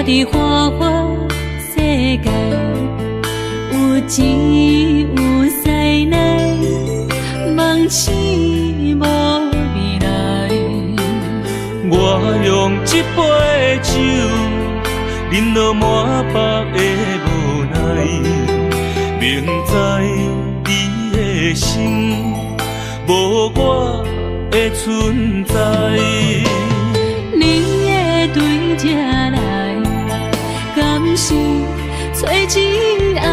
伫花花世界，有钱有势来，梦醒无未来。我用一杯酒，饮落满腹的无奈，明知你的心无我的存在。你的对这来，敢是找真爱？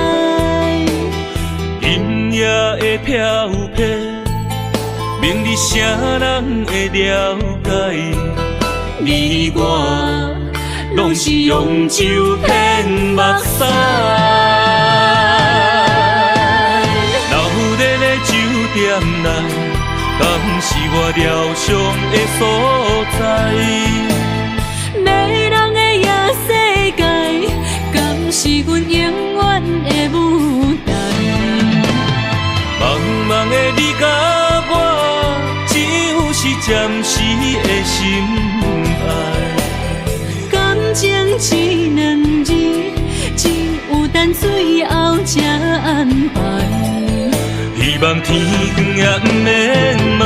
音乐的飘飘，明日谁人会了解？你我拢是用酒骗目屎，留在咧酒店内，敢是我疗伤的所在？迷人的夜世界，敢是阮永远的舞台？茫茫的你甲我，只有是暂时的心爱。感情一两字，只有等最后才安排。希望天光也不免问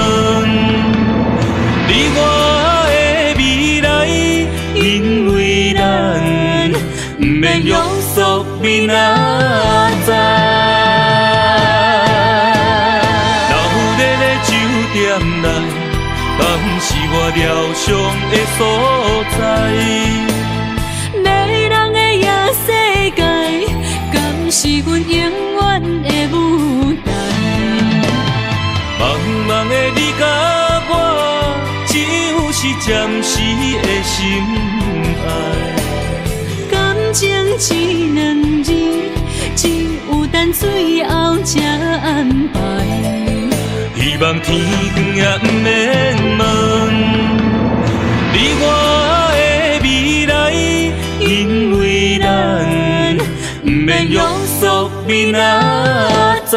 你我的未来，因为咱不免约束明仔载。留在咧酒店内，敢是我疗伤的所在？迷人的夜世界，敢是阮永远的舞台？茫茫的你甲我，只有是暂时的心爱。感情一两字，只有等最后才安排。希望天光也不免问你我的未来，因为咱不免约束明仔载。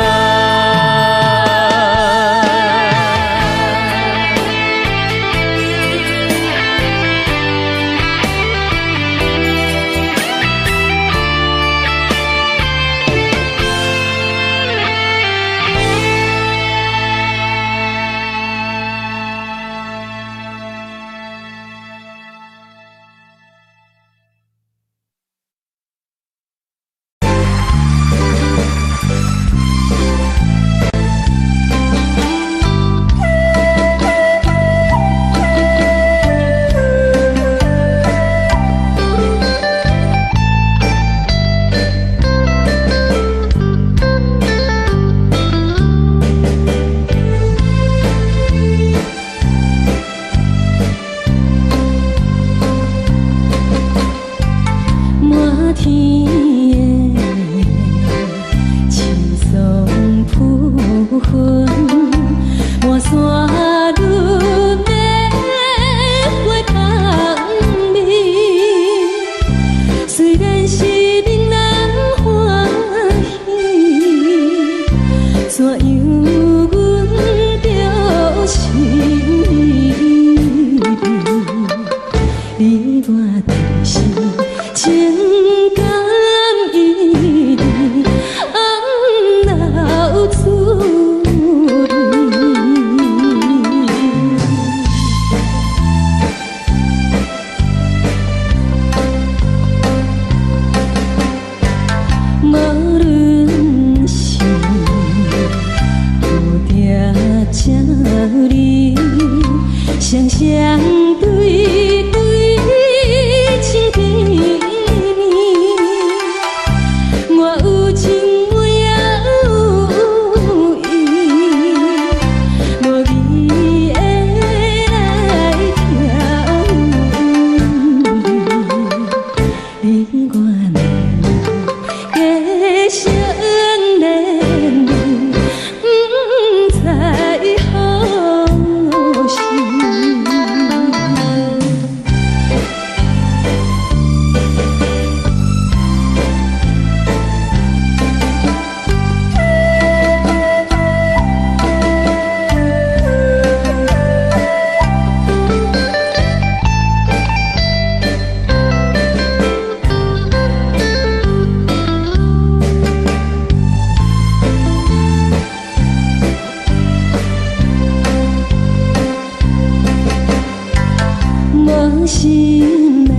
心难，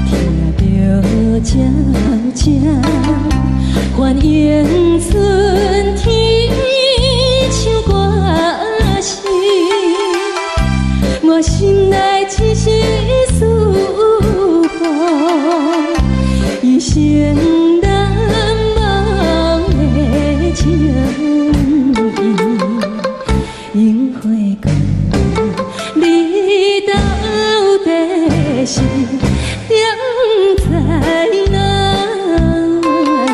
听着渐渐还烟春天唱歌声，我心内一丝思慕，一生难忘的情。樱花讲，你到底是踮在哪里？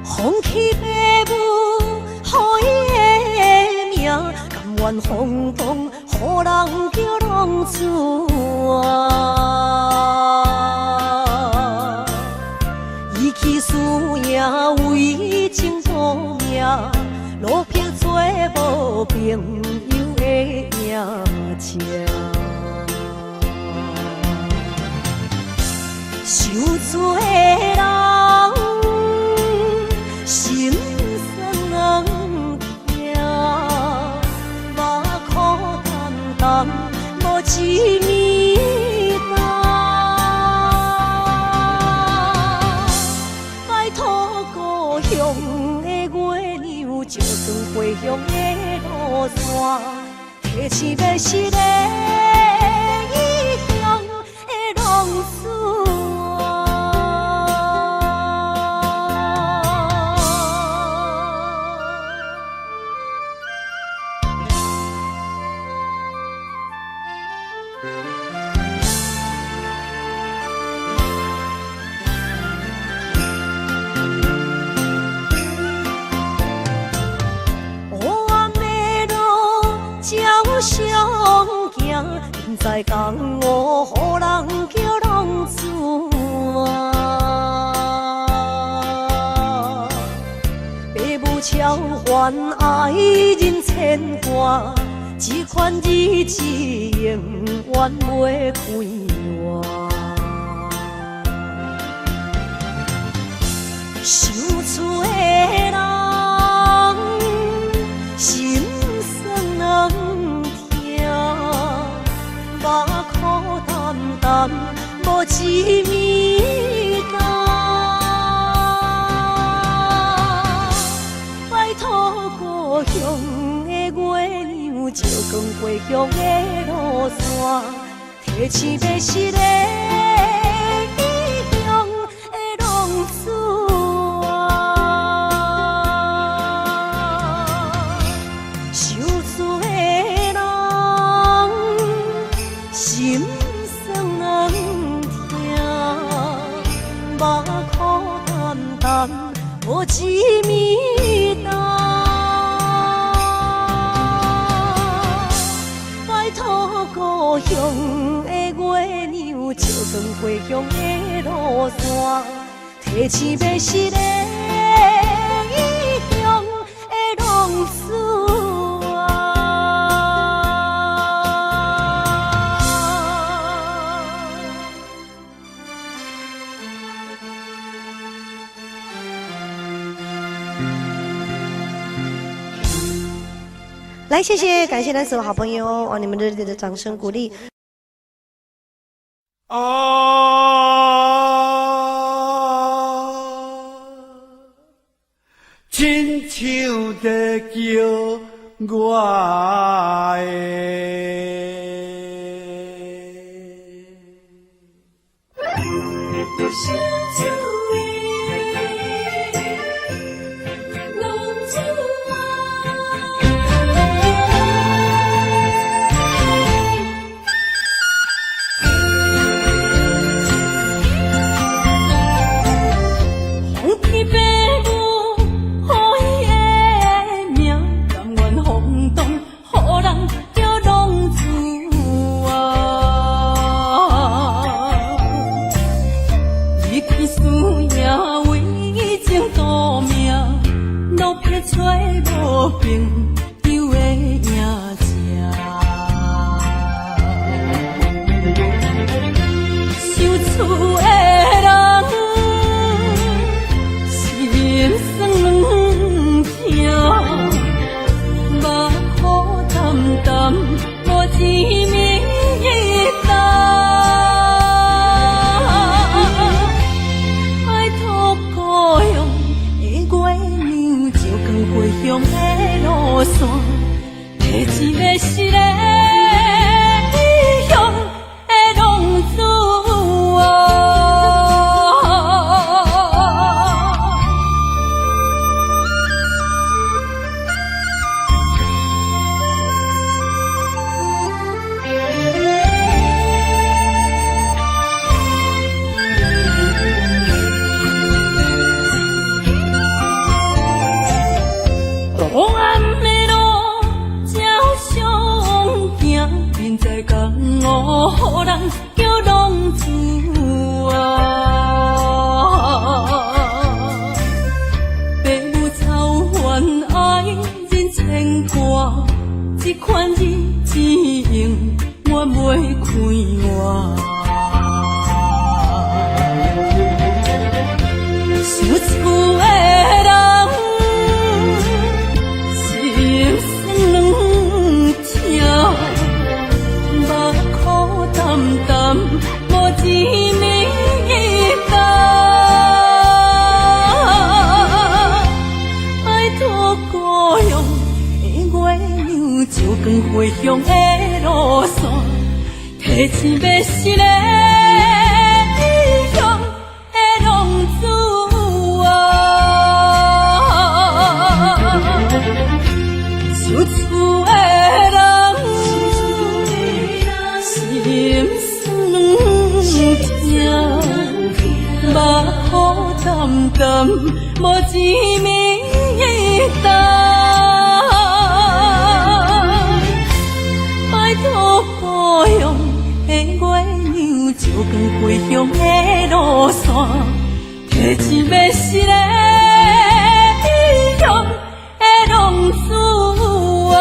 风起马舞，予伊的名，甘愿风风，予人叫浪子啊。伊去输赢，为情赌命，路撇做无朋友的名声。受罪的人。心酸人听，目眶淡淡，无一面红。拜托故乡的月亮，照光回乡的路线，提醒要是个异乡的浪子。相行，现在江湖，予人叫浪子啊。爸母超凡，爱人牵挂，这款日子永远袂开换。想厝的人，心酸人。目眶淡淡，无一面红。拜托故乡的月亮，照光回乡的路线，提醒要是个异乡的浪子啊。受罪的人。心酸人听，目眶淡淡，无一面红。拜托故乡的月亮，照光回乡的路线，提醒要是个异乡的浪子啊。来，谢谢，感谢咱所有好朋友，哇，你们热烈的掌声鼓励。亲像在叫我朋友的影子。受厝的人心酸痛，目雨淡淡，无志明一担。爱托故乡的月亮，照光回乡的路线，提一个失个异乡的浪子啊。黑暗的路，照常行，现在江湖，予人叫浪子啊。父母操怨爱人牵挂，这款日子用我袂开我。受厝的人。心酸两条，目苦淡淡，无志明一担。爱托故乡的月亮，照光回乡的路线，提醒要失个异乡的浪子啊。受厝的人，心酸两条，目雨淡淡，无志明一担。拜托故乡的月亮，照光回乡的路线，提醒要失个异乡的浪子啊。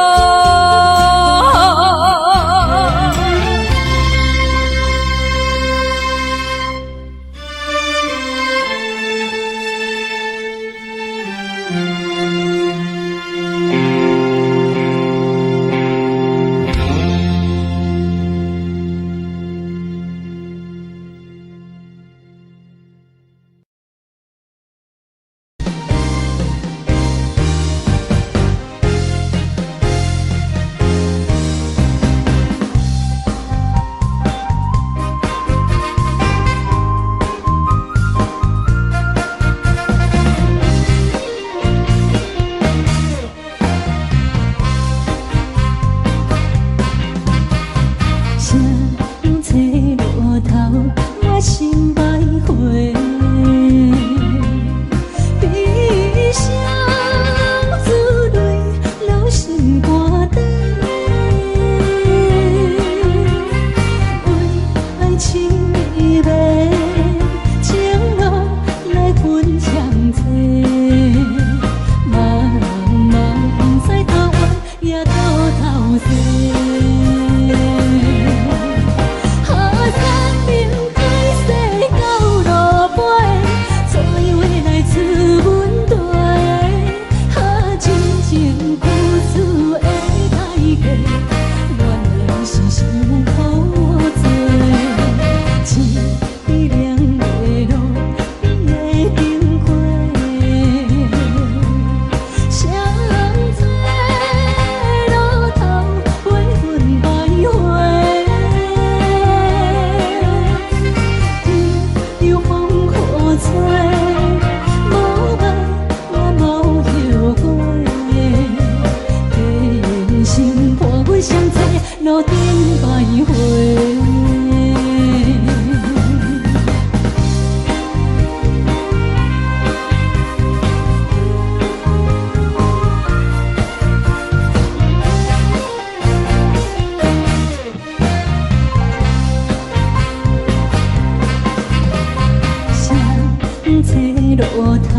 路头，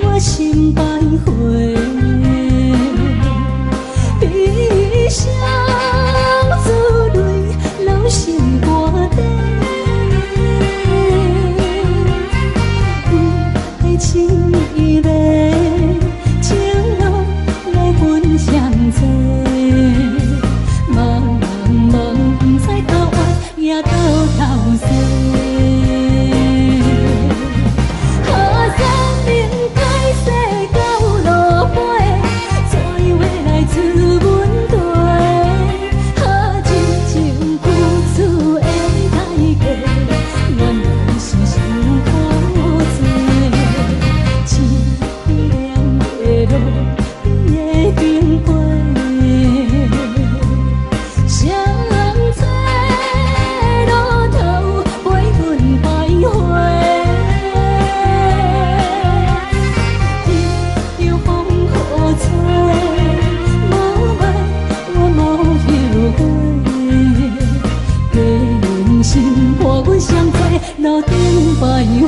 我心徘徊。多，茫茫不知到弯也到头西。好生命开始到路尾，怎样来自阮地？好真情付出的代价，原来是伤苦多。清凉的路，你的灯花，谁人在路头陪阮徘徊？天有风雨吹，无爱我无后悔。给人心伴阮相随，路顶徘徊。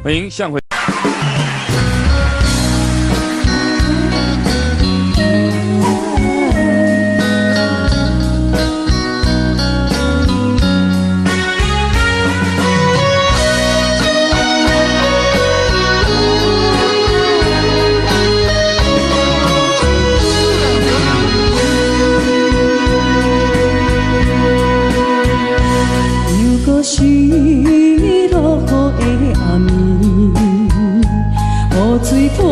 欢迎向回。水看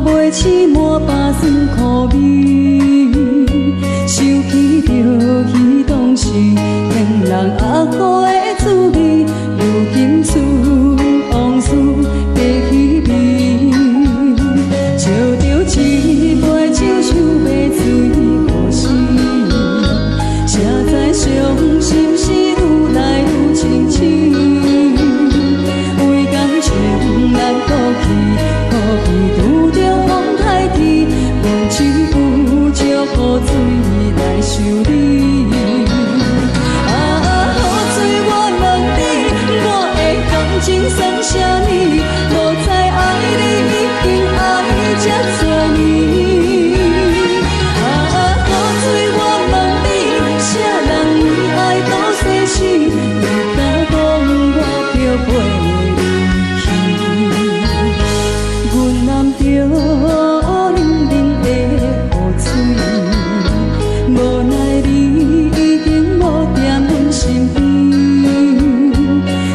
袂起满巴酸苦味，想起着彼当时骗人压苦的滋味，如今思往事白稀微，笑着一杯酒想要醉互死，谁知伤心事愈来愈清醒，为感情难过去。拄着风台天，阮只有借雨水来修理。雨水我问你，我的感情算啥物？无知爱你已经爱这多年。雨水我问你，啥人为爱都生死？你敢讲我着陪？着冷冷的雨水，无奈你已经无在阮身边，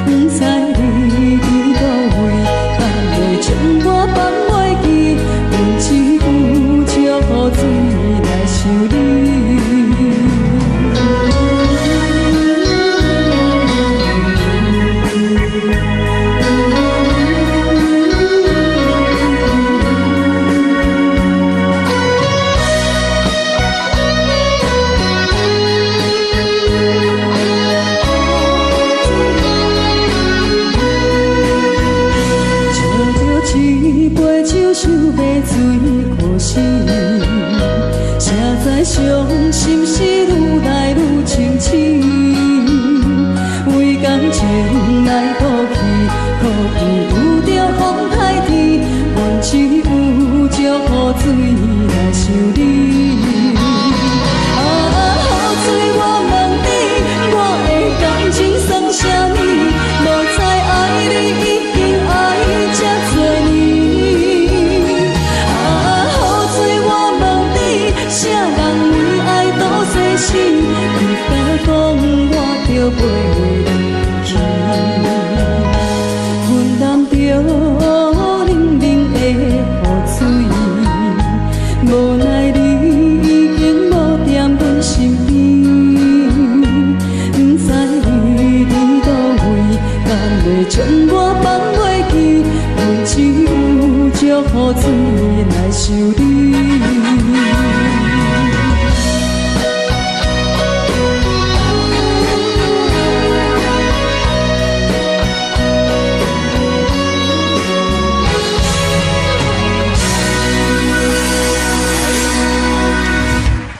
不知你伫倒位，敢会将我放袂记？阮只有借雨水来想你。想要醉互死，谁知伤心事愈来愈清醒，为感情来倒去，可能拄着风台天，阮只有借雨水来想你。雨水我问你，我的感情算啥物？无知爱你已经爱这多年。手祝雨水来想你。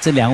这两。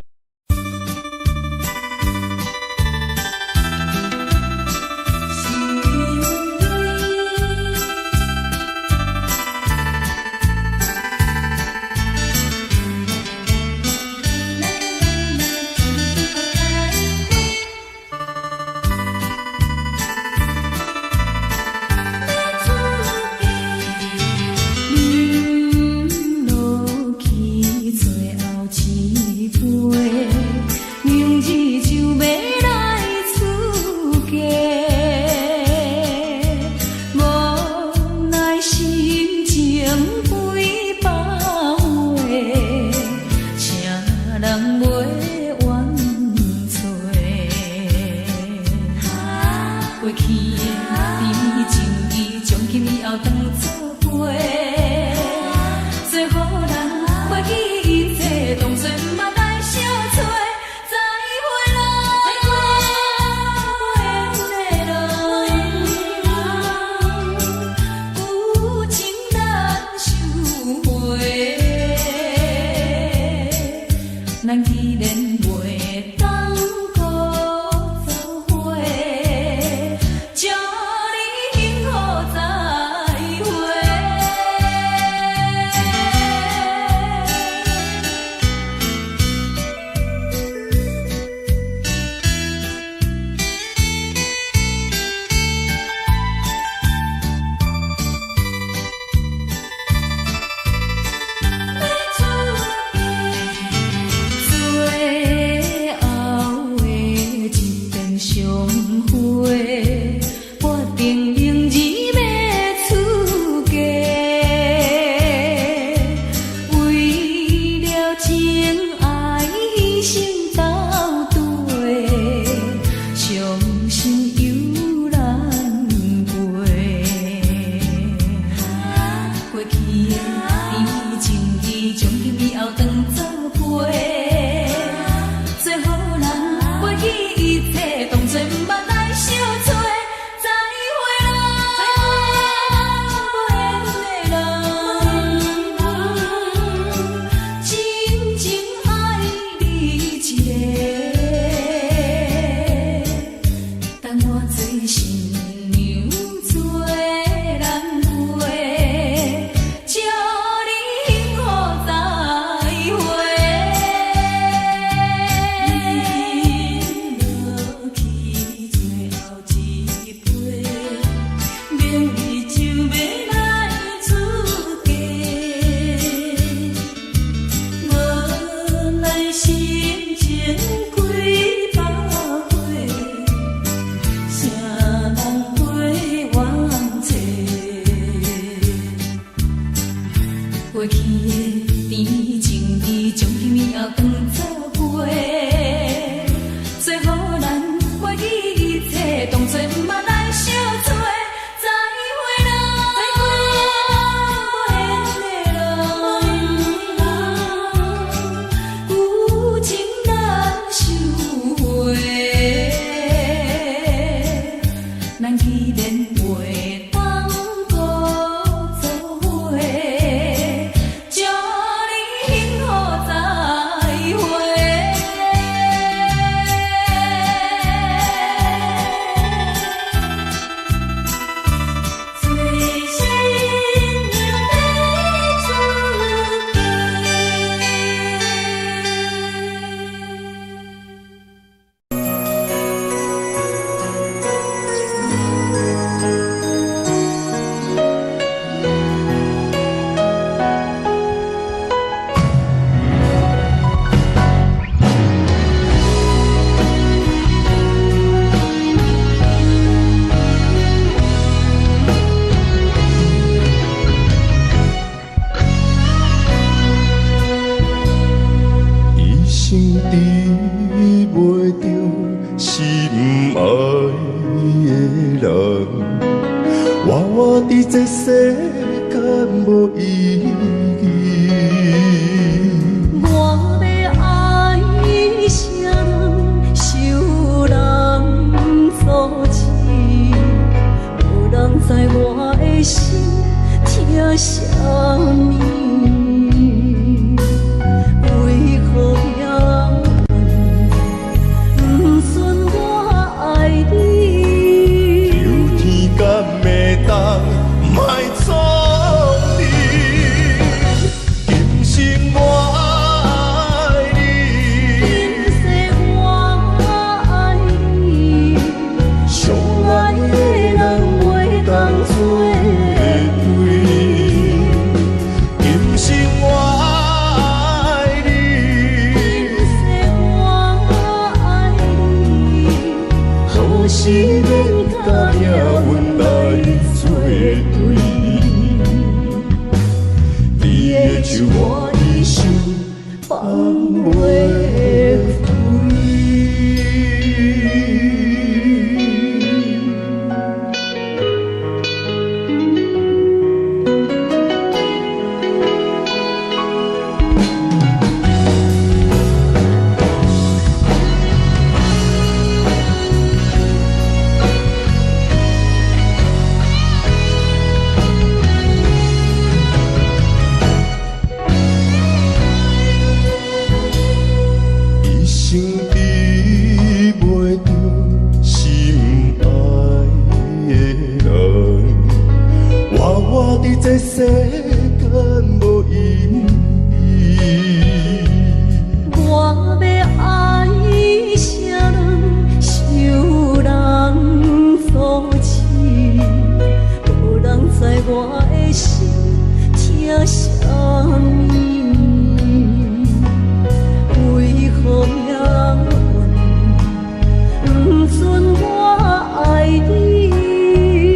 无意义。我要爱谁人，受人阻止，无人知我的心疼啥物。为何也不准我爱你？求天甲袂当莫错你，今生我爱你，今世我爱你，相爱的人袂当做对。今生我爱你，今世我爱你，好是免甲命运来作对。你的手我一生放袂开。一生比袂着心爱的人，活我伫这世间无意义。我要爱谁人，受人阻止，无人知我的心疼啥物。为何命运不准我爱你？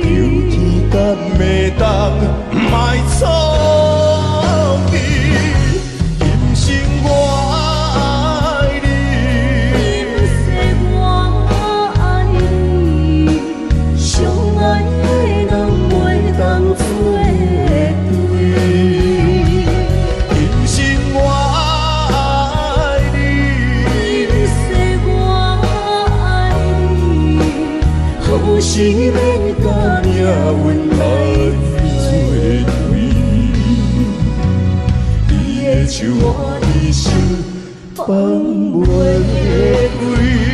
求天甲袂当莫错你，今生我爱你，今世我爱你，相爱的人袂当做对。今生我爱你，今世我爱你，好是免甲命运来作对。你的手我一生放袂开。